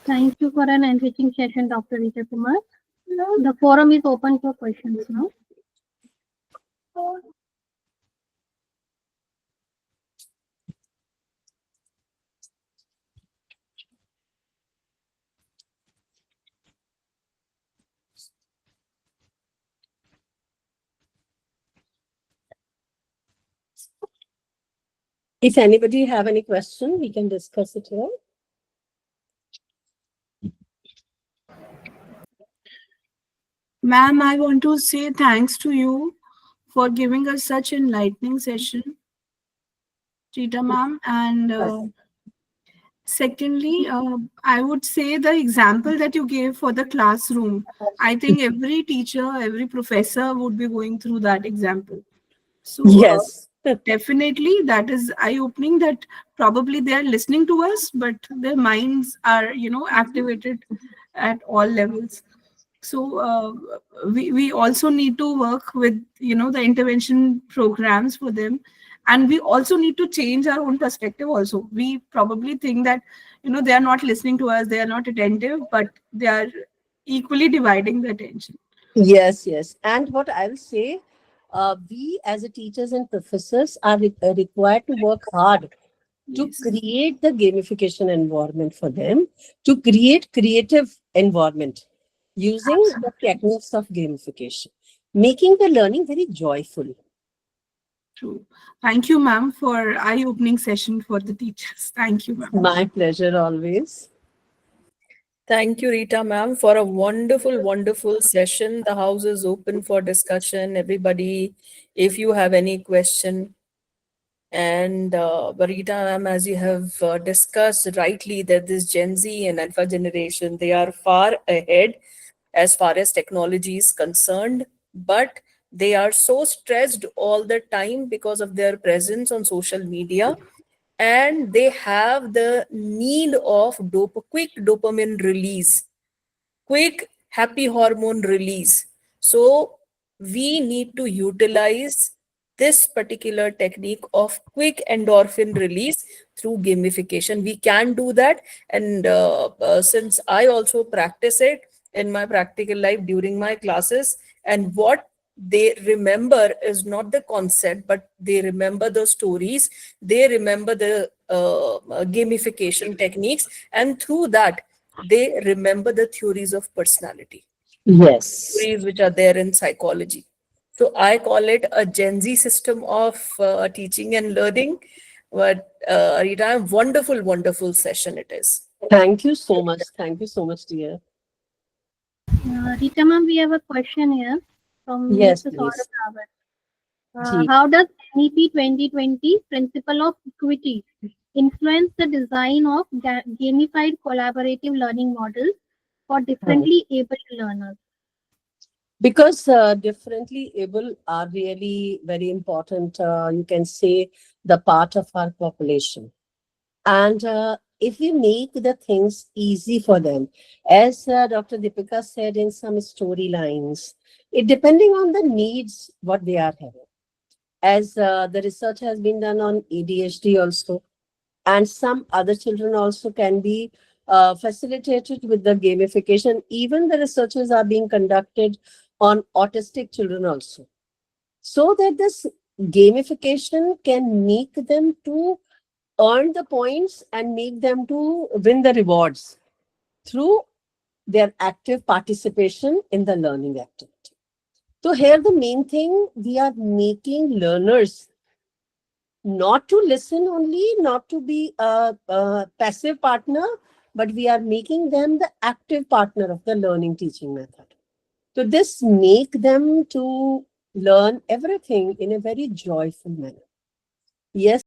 B: Thank you for an enriching session, Dr. Richa Kumar. The forum is open for questions now.
C: If anybody have any question, we can discuss it here.
E: Ma'am, I want to say thanks to you for giving us such enlightening session, Rita ma'am. And secondly, I would say the example that you gave for the classroom, I think every teacher, every professor would be going through that example. So
C: Yes.
E: definitely that is eye-opening, that probably they are listening to us, but their minds are, activated at all levels. So we also need to work with, the intervention programs for them. And we also need to change our own perspective also. We probably think that, they are not listening to us, they are not attentive, but they are equally dividing the attention.
C: Yes, yes. And what I'll say, we as a teachers and professors are required to work hard to
E: Yes.
C: create the gamification environment for them, to create creative environment using the techniques of gamification, making the learning very joyful.
E: True. Thank you, ma'am, for eye-opening session for the teachers. Thank you, ma'am.
C: My pleasure always.
A: Thank you, Rita ma'am, for a wonderful, wonderful session. The house is open for discussion. Everybody, if you have any question. And Rita ma'am, as you have discussed rightly, that this Gen Z and Alpha generation, they are far ahead as far as technology is concerned, but they are so stressed all the time because of their presence on social media, and they have the need of quick dopamine release, quick happy hormone release. So we need to utilize this particular technique of quick endorphin release through gamification. We can do that. And since I also practice it in my practical life during my classes, and what they remember is not the concept, but they remember the stories, they remember the gamification techniques, and through that they remember the theories of personality,
C: Yes.
A: theories which are there in psychology. So I call it a Gen Z system of teaching and learning. But Rita, wonderful, wonderful session it is.
C: Thank you so much. Thank you so much, dear.
B: Rita ma'am, we have a question here from
C: Yes,
B: Mr.
C: please.
B: Saurabh Rawat.
C: Ji.
B: How does NEP 2020 principle of equity influence the design of gamified collaborative learning models for differently able learners?
C: Because differently able are really very important, you can say, the part of our population. And if we make the things easy for them, as Dr. Deepika said in some storylines, it depending on the needs, what they are having. As the research has been done on ADHD also, and some other children also can be facilitated with the gamification. Even the researches are being conducted on autistic children also, so that this gamification can make them to earn the points and make them to win the rewards through their active participation in the learning activity. So here the main thing, we are making learners not to listen only, not to be a passive partner, but we are making them the active partner of the learning teaching method. So this make them to learn everything in a very joyful manner. Yes.